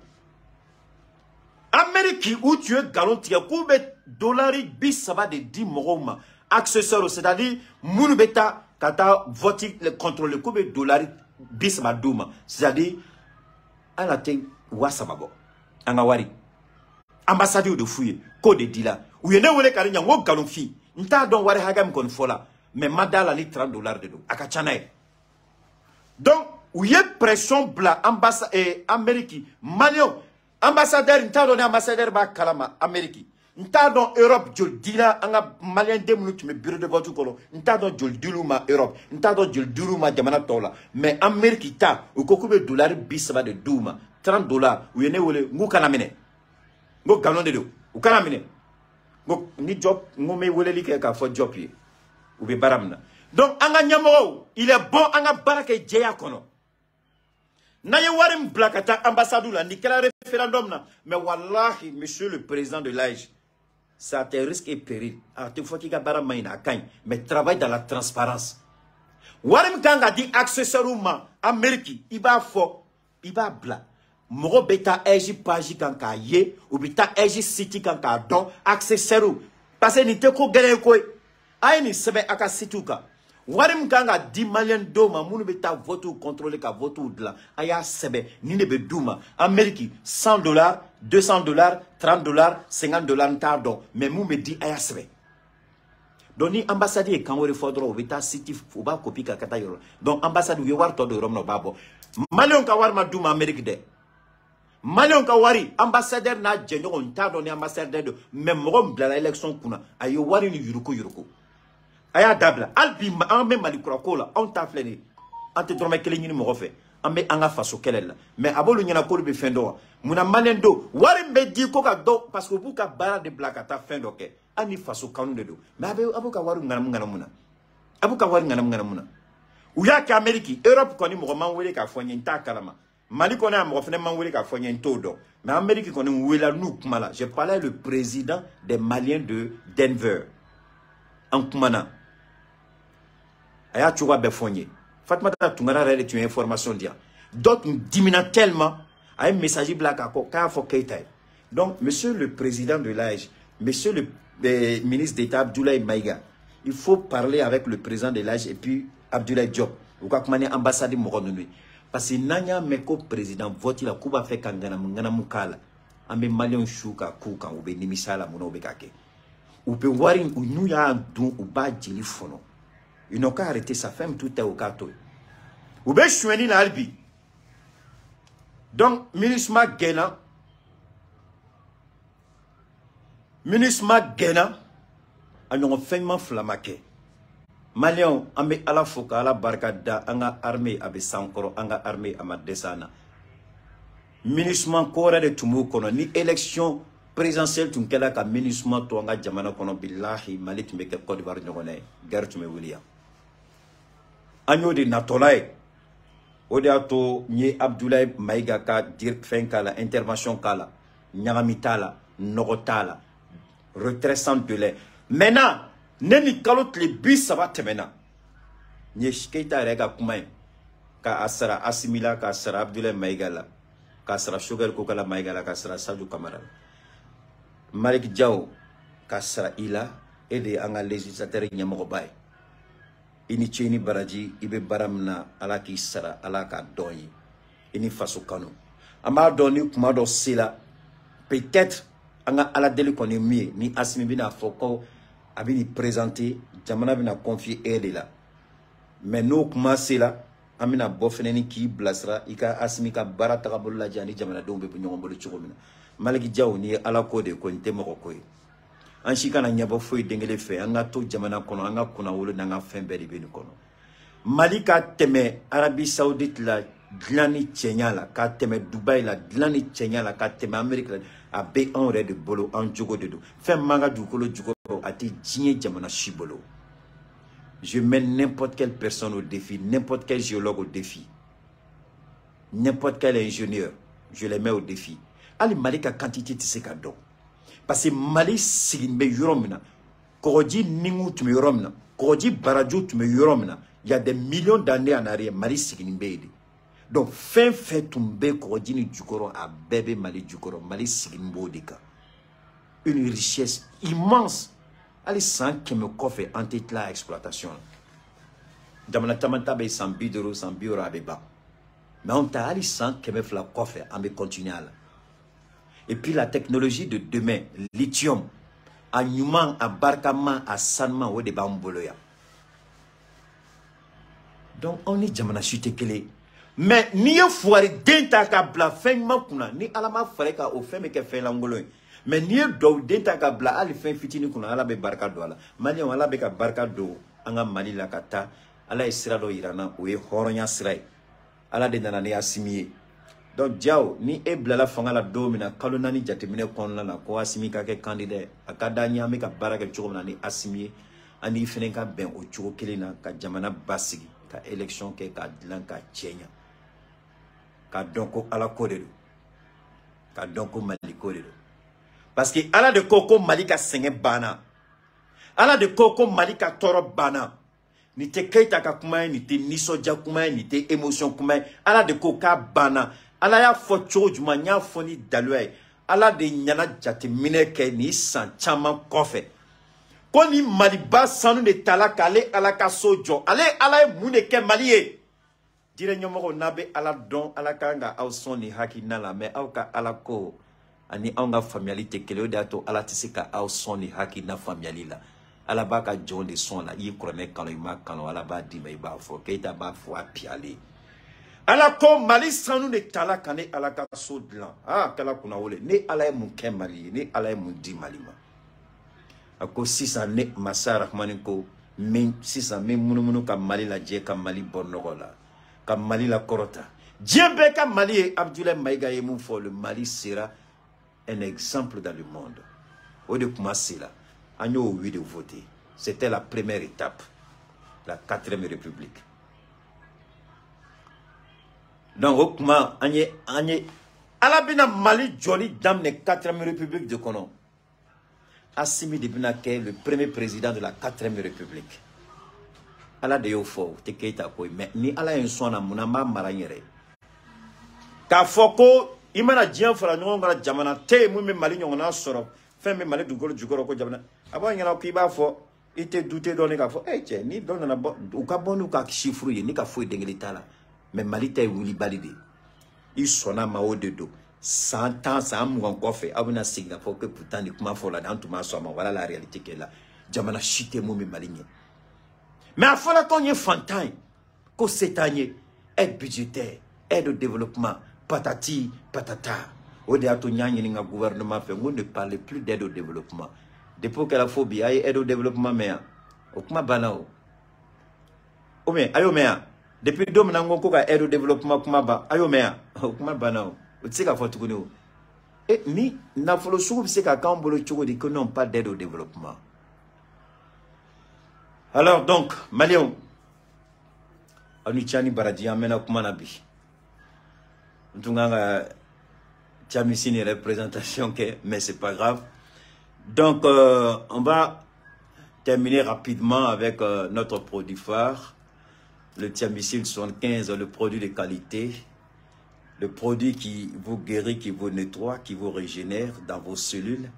Amérique où tu es garanti à combien dollars bis ça va de 10 moroma accessoires c'est-à-dire mounubeta kata vote le contrôle combien dollars bis ma douma c'est-à-dire à la tête wasababo angawari ambassade de fouille code dila ou yene wele karinya ngo galonfi nta don wari hagam kon fola mais madala li $30 de do akachanae donc où y a pression bla ambassade et Amérique Malio ambassadeur nta donné ambassadeur ba kalama Amérique nta don Europe jol dila anga malien demunu tu me bureau de vote kolo nta don jol diluma Europe nta don jol diluma jamana tola mais Amérique ta o kokube dollar bisaba de douma $30 ou yene wole ngu kana mine ngo galon de do u kana mine ngo ni job ngo me wole like ka fo job yi ou be baramna donc anga nyamo il est bon anga barake jeya kono na ye warim blakata ambassade la ni kala référendum na mais wallahi monsieur le président de l'AEG ça te risque et péril ah te faut qu'il gabara maina kany mais travaille dans la transparence warim kanga di accessoirement Amérique iba fo iba bla moro beta AEG page kanka ye ou beta AEG city kanka don accessoire parce que ni te ko gere ko ay ni sebe aka situka warim kanga 10 millions d'hommes munu beta vote contrôler ka vote de la aya sebe ni ne be douma Amérique $100 $200 $30 $50 tardon mais mou me dit aya sebe donc ni ambassade e kanwore fodro beta city faut ba copie ka kata yoro donc ambassade wi war to de rom no babo malion ka war ma douma Amérique de malion ka wari ambassadeur na jenyo on tardon ni ambassadeur de même rom de la élection kuna ayo wari ni yuruko aya dabla albi ambe malikura kola on ta fleni ante drome kele nyini mo fe ambe anga faso kelela mais abolu nyana ko be fendo muna malendo wari be di ko ka do parce que buka bara de blakata fendo ke ani faso kanu de do mais abuka waru ngana muna abuka waru ngana muna uya ka Amerique Europe koni mo man wele ka fonye nta kalama Mali koni am fene man wele ka fonye ntodo mais Amerique koni wela nou kumala je parlais le président des Maliens de Denver en kumana aya chouwa befonye Fatma Tungara rele tu information dia d'autres diminuent tellement à un message black à ka fo keita donc monsieur le président de l'AEG monsieur le ministre d'État Abdoulaye Maïga il faut parler avec le président de l'AEG et puis Abdoulaye Diop ou ka kumane ambassade mo kononui parce que nanya meko président vote la kuba fait kangana mukala ambe malion shuka kuka ube nimisala muno bekake ube warin unu ya dun uba jeli fono. Ils n'ont qu'à arrêter sa femme, tout est au carton. Ou bien choueni na albi. Donc, ministre Gena, a un enfermement flammaqué. Malion, amé à la foka, à la barcada, anga armée, abe sankoro, anga armée, amadesana. Ministre Kora de Tumu kono, ni élection présidentielle, tu n'as qu'à ministre to anga jamana kono, billahi, malit meke Côte d'Ivoire nyone, guerre tu me William. Agno de natolae Odeato nye Abdoulaye Maïga ka dir fin kala intervention kala nyamitala nogotala retrait de lait maintenant neni kalot le bus ça va temena nye shkeita rega kumay ka asara asimila ka asara Abdoulaye Maïga la Kasra Shogal Kokala Maigala Kasra Sadou Kamara. Malik Diao Kasra Ila et les Anga législateurs Nyamorobay. Ini Cheni Baraji, Ibe Baramna, Alaki Sara, Alaka Doyi, Ini Fasokano. Ama Doni Kumado Sila, peut-être, Anga Aladeli Konemie, ni Asmibina Foko, Abini présenté, Jamana Bina confié elle là. Mais nous, Kuma Sila, Amina Bofeneni ki Blasra, Ika Asmika Baratarabola Jani, Jamana Dombe Punyombo Churumina. Malaki Diao ni Alakode, Kointe Morokoi. Anshika na nyabo foi dengele fe anga to jamana kono anga kuna wolo nanga fembe de beni kono Malika teme Arabie Saoudite la glani chenyala ka teme Dubai la glani chenyala ka teme Amérique la a be en de bolo en jogo de do fem manga du kolo jugo ati djinye jamana shibolo. Je mets n'importe quelle personne au défi, n'importe quel géologue au défi, n'importe quel ingénieur, je les mets au défi. Ali Malika quantité de ces cadeaux. Parce que Mali sigimbe yoromina, Koroji ningu tume yoromina, Koroji baradjo tume yoromina, il y a des millions d'années en arrière, Mali sigimbe. Donc, fin tombe Koroji ni djukoro a bébé Mali djukoro, Mali sigimbo deka. Une richesse immense. Ali sans qui me coffre en tête la exploitation. Damana tamanta be 100 bidoro, 100 biora abeba. Mais on t'a ali sans qui me fla coffre en me continuer là. Et puis la technologie de demain, lithium, à Newman, à Barkama, à Sanma, ou des Bamboloya. Donc on est jamana chute kele. Mais ni foire denta ka bla fin makuna, ni alama fareka au fin me ke fin langolo. Mais ni do denta ka bla ali fin fitini kuna ala be barka do ala. Mali on ala be ka barka do anga Mali la kata, ala isra do irana ou e horonya sray. Ala de nanane asimiye. Donc, Diao, ni Eblala Fangala Domina, Kalonani Jatimine Konlana, Koasimi Kake candidat, Akadania Meka Baraka Churumani Asimi, Ani Feneka Ben ou Chukelina, Ka Jamana Basigi, Ka élection ke Ka Dlanka Tchenya, Ka Donko ala Kodedo, Ka Donko Mali Kodedo. Parce que ala de Koko Malika Senge Bana, ala de Koko Malika Toro Bana, ni te Keita Kakumai, ni te Nisoja Kumai, ni te émotion Kumai, ala de Koka Bana. Ala ya fo choju manya foni dalwe ala de nyana jati mineke ni san chama kofe koni maliba sanu de talaka ale ala ka sojo ale ala muneke maliye dire nyomoko nabe ala don ala kanga au soni haki nala me au ka ala ko ani anga familialité kele de ato ala tisika au soni haki na familialila ala baka jon de son la yi krone kalo ima kalo ala ba di me ba fo keita ba fo apiale. Ala ko Mali sanu de tala kane ala ka so blanc. Ah, kala kuna wole. Ne ala mun ken Mali, ne ala mun di Mali ma. Ako 600 ne Massa Rahmani ko min 600 min munu ka Mali la je ka Mali bornogola. Ka Mali la korota. Djembe ka Mali Abdoulaye Maïga ye mun fo le Mali sera un exemple dans le monde. Au de kuma sila. Agno oui de voter. C'était la première étape. La 4e République. Donc, au comment, Alabina Mali Joli Dame de 4e République de Kono. Assimi de Binake, le premier président de la 4e République. Ala de Yofo, Tekeita Koi, mais ni ala un son à Mounama Maraniere. Kafoko, Imana Dien Franonga Jamana, Te Moume Mali Yona Soro, Femme Mali du Golo Jugoro Jamana. Avant il y a un Kiba fo, il était douté dans les gafo. Eh, tiens, ni dans la bonne, ou Kabon ou Kak Chifrou, ni Kafou d'Engelitala. Mais Malita est voulu valider. Il sonna Mao de dos. 100 ans, ça a encore fait. Abuna signa pour que pourtant, il m'a fait là-dedans, tout m'a somme. Voilà la réalité qu'elle a. Jamana chité moumi maligné. Mais à fois qu'on y est fantin, qu'au cette année, aide budgétaire, aide au développement, patati, patata. Au déato nyanye n'inga gouvernement fait, on ne parle plus d'aide au développement. Depuis que la phobie, aide au développement, mais, au kuma banao. Oh, mais, ayo, mais, depuis que nous avons aide au développement, ayomea, tu sais qu'à faire tout et ni n'a pas le choix, c'est qu'à quand on dit que non pas d'aide au développement. Alors donc, Malion, Anuchani Baradi amena kumanabi. Nous ici une représentation, mais c'est pas grave. Donc, on va terminer rapidement avec notre produit phare. Le Tiamicile 75, le produit de qualité. le produit qui vous guérit, qui vous nettoie, qui vous régénère dans vos cellules,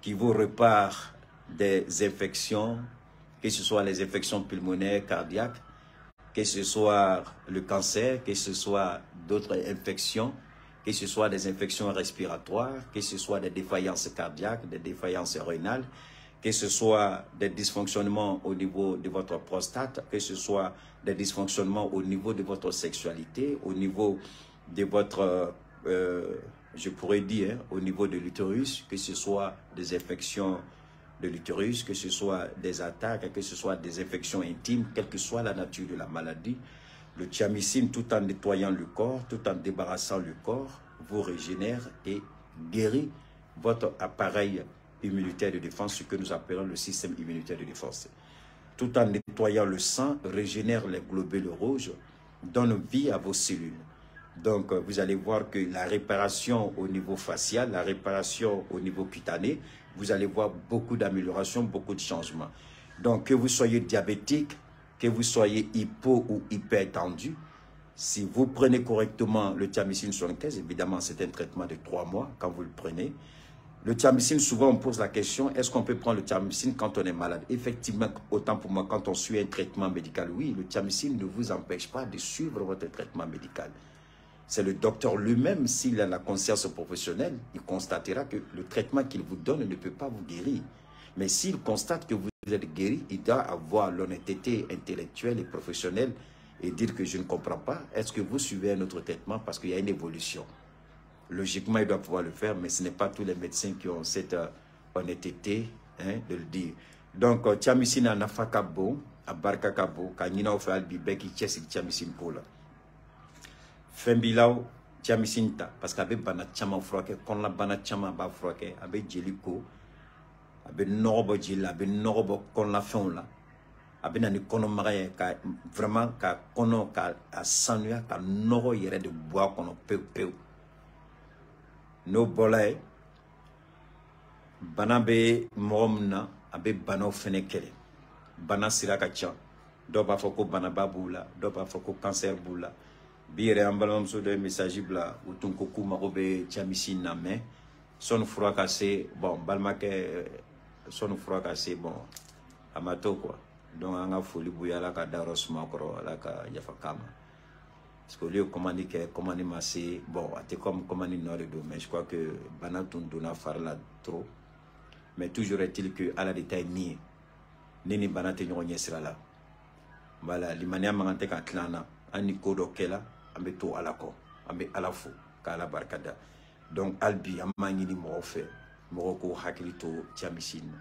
qui vous répare des infections, que ce soit les infections pulmonaires, cardiaques, que ce soit le cancer, que ce soit d'autres infections, que ce soit des infections respiratoires, que ce soit des défaillances cardiaques, des défaillances rénales, que ce soit des dysfonctionnements au niveau de votre prostate, que ce soit des dysfonctionnements au niveau de votre sexualité, au niveau de votre, je pourrais dire, au niveau de l'utérus, que ce soit des infections de l'utérus, que ce soit des attaques, que ce soit des infections intimes, quelle que soit la nature de la maladie. Le thiamicine, tout en nettoyant le corps, tout en débarrassant le corps, vous régénère et guérit votre appareil immunitaire de défense, ce que nous appelons le système immunitaire de défense. Tout en nettoyant le sang, régénère les globules rouges, donne vie à vos cellules. Donc, vous allez voir que la réparation au niveau facial, la réparation au niveau cutané, vous allez voir beaucoup d'améliorations, beaucoup de changements. Donc, que vous soyez diabétique, que vous soyez hypo ou hypertendu, si vous prenez correctement le thiamicine 75, évidemment, c'est un traitement de 3 mois quand vous le prenez. Le thiamicine, souvent, on pose la question, est-ce qu'on peut prendre le thiamicine quand on est malade? Effectivement, autant pour moi, quand on suit un traitement médical, oui, le thiamicine ne vous empêche pas de suivre votre traitement médical. C'est le docteur lui-même, s'il a la conscience professionnelle, il constatera que le traitement qu'il vous donne ne peut pas vous guérir. Mais s'il constate que vous êtes guéri, il doit avoir l'honnêteté intellectuelle et professionnelle et dire que je ne comprends pas. Est-ce que vous suivez un autre traitement parce qu'il y a une évolution? Logiquement, il doit pouvoir le faire, mais ce n'est pas tous les médecins qui ont cette honnêteté de le dire. Donc, thiamicine a nafakabo, a barkakabo, kanina ofa albibeki chesi thiamicine pour la. Fembilao thiamicine ta, parce qu'abe bana chama froke, kon la bana chama ba froke, abe jeliko, abe norobo jil, abe norobo kon la fon la, abe nani kono magaye ka vraiment ka kono ka a sanuya ka noro yere de bois kono peu. No bolay bana be momna abe bana fene kele bana siraka cha do ba foko bana babula do ba foko cancer bula bire ambalam so de message bla utun ko kuma ko be thiamicine na me son froid cassé bon balma ke son froid cassé bon amato quoi donc anga foli buyala ka daros makro ala ka yafa kama. Parce qu'au lieu de commander massé, bon, c'est comme commander nord et mais je crois que Banatoun donna faire là trop. Mais toujours est-il que à la détail ni Banate n'y sera là. Voilà, l'imania mangante katlana, ani kodo kela, ambeto alako, ambe alafo, kala barkada. Donc albi amani ni mofe, moroko hakilito thiamicine.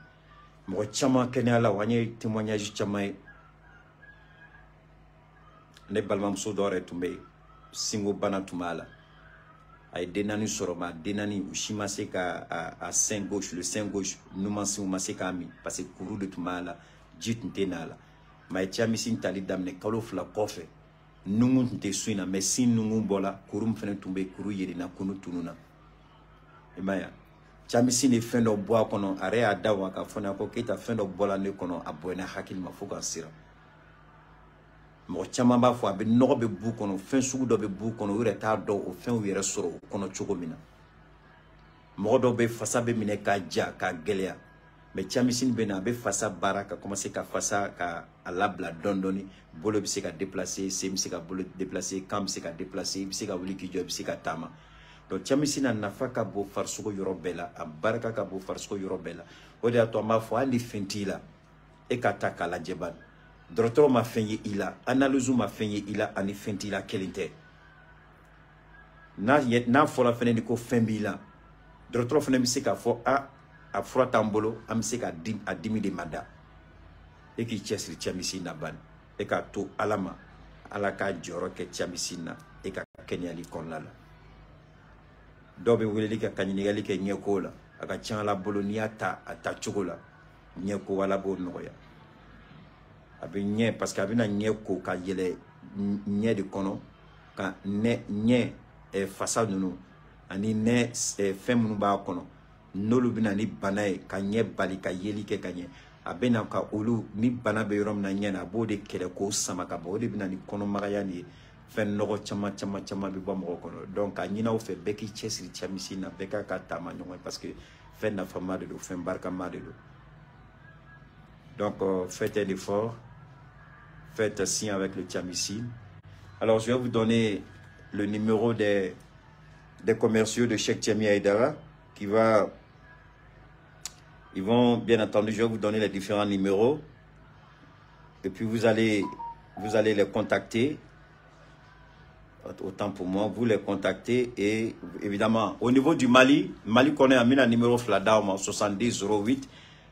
Mo chama kenala wanye témoignage chama ne balmam so dore tumbe singo bana tumala ay denani soroma denani ushima seka à sein gauche le sein gauche nous mansi maseka mi parce que courou de tumala jit ntenala ma thiamicine tali damne kalo fla kofe nungu nte suina mais si nungu bola kurum fene tumbe kuru yirina kunu tununa emaya thiamicine fin do bois kono are adawa ka fona ko kita fin do bola ne kono abona hakil ma fuka sira. Mo chama ba fo abe no be bu kono fen sugu do be bu kono wure ta do o fen wure soro kono chugo mina mo do be fasa be mine ka ja ka gelia mais thiamicine be na be fasa baraka commencer ka fasa ka alabla dondoni bolo bi se ka déplacer se mi se ka bolo déplacer kam se ka déplacer bi se ka wuli ki job se ka tama donc thiamicine na faka bo farsugo yorobela a baraka ka bo farsugo yorobela o de ato ma fo ali fentila e ka taka la jebal. Docteur m'a fait ila, analyse m'a fait ila, ani fenti la kelinte. Na fola fene di ko fembi la. Docteur fene mi se ka fo a fura tambolo, am se ka dimi de mada. E ki chesri thiamicine na ban. E ka to alama, alaka joro ke thiamicine na, e ka kenya li kon la. Dobe wele ka kanyiniga li ke nyeko la, aka chan la bolo ni ata chokola, nyeko wala bo noya. Abe nye parce que abina nye ko ka yele nye de kono ka nye fasa nunu ani ne fem nu ba kono nolu bina ni banae ka nye bali ka yeli ke ka nye abena ka olu ni bana be rom na nye na bode kele ko sama ka bode bina ni kono magaya ni fen nogo chama bi bom kono donc a nyina o fe beki chesri chamisina beka katama nyongo parce que fen na fama de do fen barka ma de do. Donc faites un effort, faites signe avec le Tchamissine. Alors je vais vous donner le numéro des commerciaux de Cheikh Tiami Aïdara qui va, ils vont bien entendu, je vais vous donner les différents numéros et puis vous allez les contacter. Autant pour moi, vous les contactez et évidemment au niveau du Mali connaît un numéro Fladauma 70 08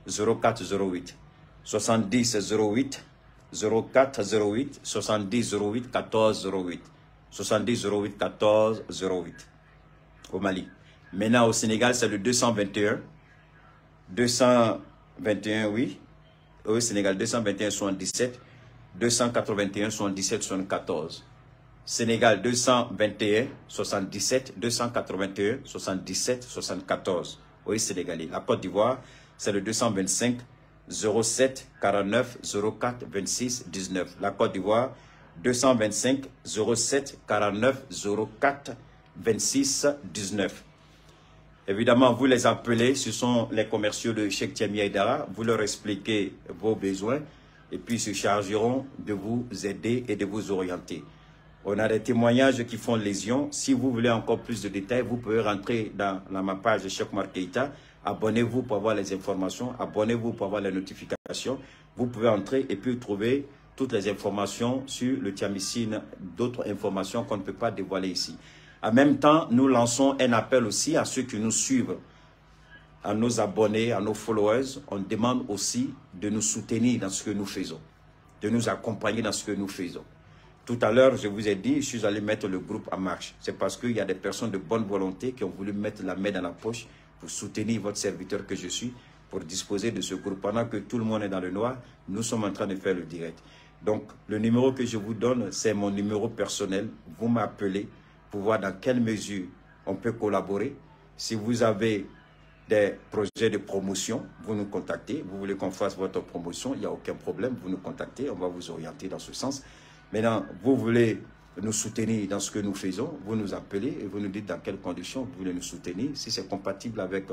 04 08 70 08 04 08 70 08 14 08 70 08 14 08 au Mali. Maintenant au Sénégal c'est le 221 oui au Sénégal 221 77 281 77 74 Sénégal 221 77 281 77 74 oui Sénégalais. La Côte d'Ivoire c'est le 225 07 49 04 26 19. La Côte d'Ivoire 225 07 49 04 26 19. Évidemment, vous les appelez, ce sont les commerciaux de Cheikh Tiami Aïdara, vous leur expliquez vos besoins et puis ils se chargeront de vous aider et de vous orienter. On a des témoignages qui font lésion. Si vous voulez encore plus de détails, vous pouvez rentrer dans ma page de Cheikh Oumar Keïta. Abonnez-vous pour avoir les informations, abonnez-vous pour avoir les notifications. Vous pouvez entrer et puis trouver toutes les informations sur le Tchamissine, d'autres informations qu'on ne peut pas dévoiler ici. En même temps, nous lançons un appel aussi à ceux qui nous suivent, à nos abonnés, à nos followers. On demande aussi de nous soutenir dans ce que nous faisons, de nous accompagner dans ce que nous faisons. Tout à l'heure, je vous ai dit, je suis allé mettre le groupe en marche. C'est parce qu'il y a des personnes de bonne volonté qui ont voulu mettre la main dans la poche pour soutenir votre serviteur que je suis, pour disposer de ce groupe. Pendant que tout le monde est dans le noir, nous sommes en train de faire le direct. Donc, le numéro que je vous donne, c'est mon numéro personnel. Vous m'appelez pour voir dans quelle mesure on peut collaborer. Si vous avez des projets de promotion, vous nous contactez. Vous voulez qu'on fasse votre promotion, il n'y a aucun problème. Vous nous contactez, on va vous orienter dans ce sens. Maintenant, vous voulez nous soutenir dans ce que nous faisons, vous nous appelez et vous nous dites dans quelles conditions vous voulez nous soutenir. Si c'est compatible avec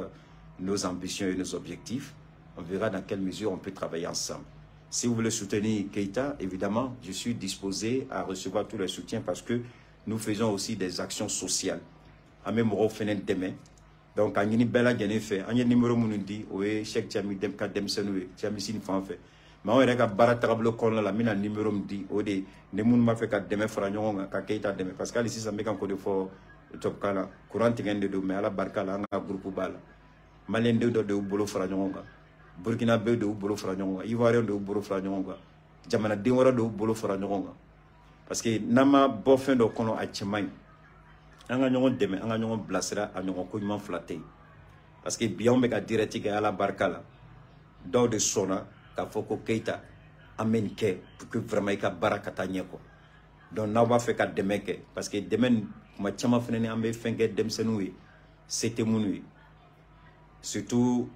nos ambitions et nos objectifs, on verra dans quelle mesure on peut travailler ensemble. Si vous voulez soutenir Keïta, évidemment, je suis disposé à recevoir tous les soutiens parce que nous faisons aussi des actions sociales. À même demain. Donc, à Nini Bella fait, à numéro Mounundi, oui, Cheikh Tiami Demka Demsenoué, Tiami Sinfan fait. Mais on a barat tableau qu'on la mine un numéro me dit au dé ne moun ma fait qu'à demain fragnon qu'à Keïta demain parce que ici ça me encore de fois top kala courant tingende de mais à la barka la nga groupe bala malien de bolo fragnon Burkina Faso de bolo fragnon Ivoirien de bolo fragnon jamana dinwara de bolo fragnon parce que nama bofin do kono a chemay anga nyongo demain anga nyongo blasera a nyongo ko man flatter parce que bien me ka direct à la barka la dans de sona ka foko Keïta amen ke pour que vraiment il ka barakata nyeko donc na va faire ka demain ke parce que demain ma chama fenene ambe fenge dem senoué c'était monui surtout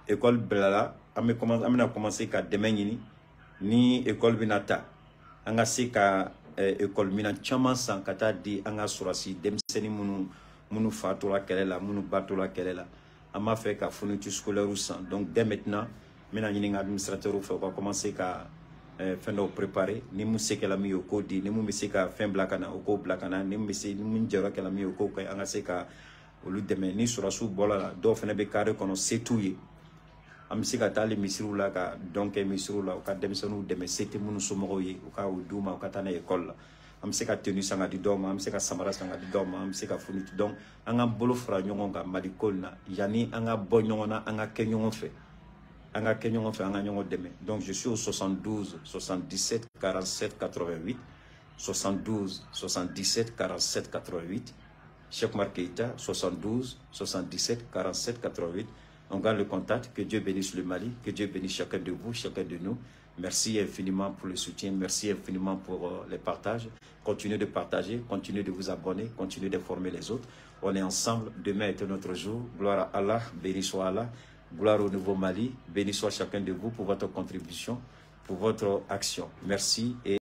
école blala amé commencer ka demain ni école binata anga se ka école mina chama san kata di anga surasi dem seni munu fatura kelela munu batula kelela ama fait ka fourniture scolaire ou sans donc dès maintenant maintenant ni administrateur faut commencer à faire nos préparer ni mu se kala mi ko di ni mu se ka fin blakana ko blakana ni mu se ni mu jero kala mi ko kay anga se ka olu deme ni sura su bola do fene be carré kono setouye am se ka tali misru la ka donc misru la ka dem sonu deme sete munu somo ye o ka uduma o ka tana école am se ka tenu sanga di doma am se ka samara sanga di doma am se ka funitu donc anga bolo fra nyonga malikol na yani anga bonyona anga kenyongo fe anga kenyongo fe anga nyongo deme donc je suis au 72 77 47 88 72 77 47 88 Cheikh Oumar Keïta 72 77 47 88. On garde le contact. Que Dieu bénisse le Mali, que Dieu bénisse chacun de vous, chacun de nous. Merci infiniment pour le soutien, merci infiniment pour les partages. Continuez de partager, continuez de vous abonner, continuez d'informer les autres. On est ensemble, demain est notre jour. Gloire à Allah, béni soit Allah. Gloire au nouveau Mali, béni soit chacun de vous pour votre contribution, pour votre action. Merci et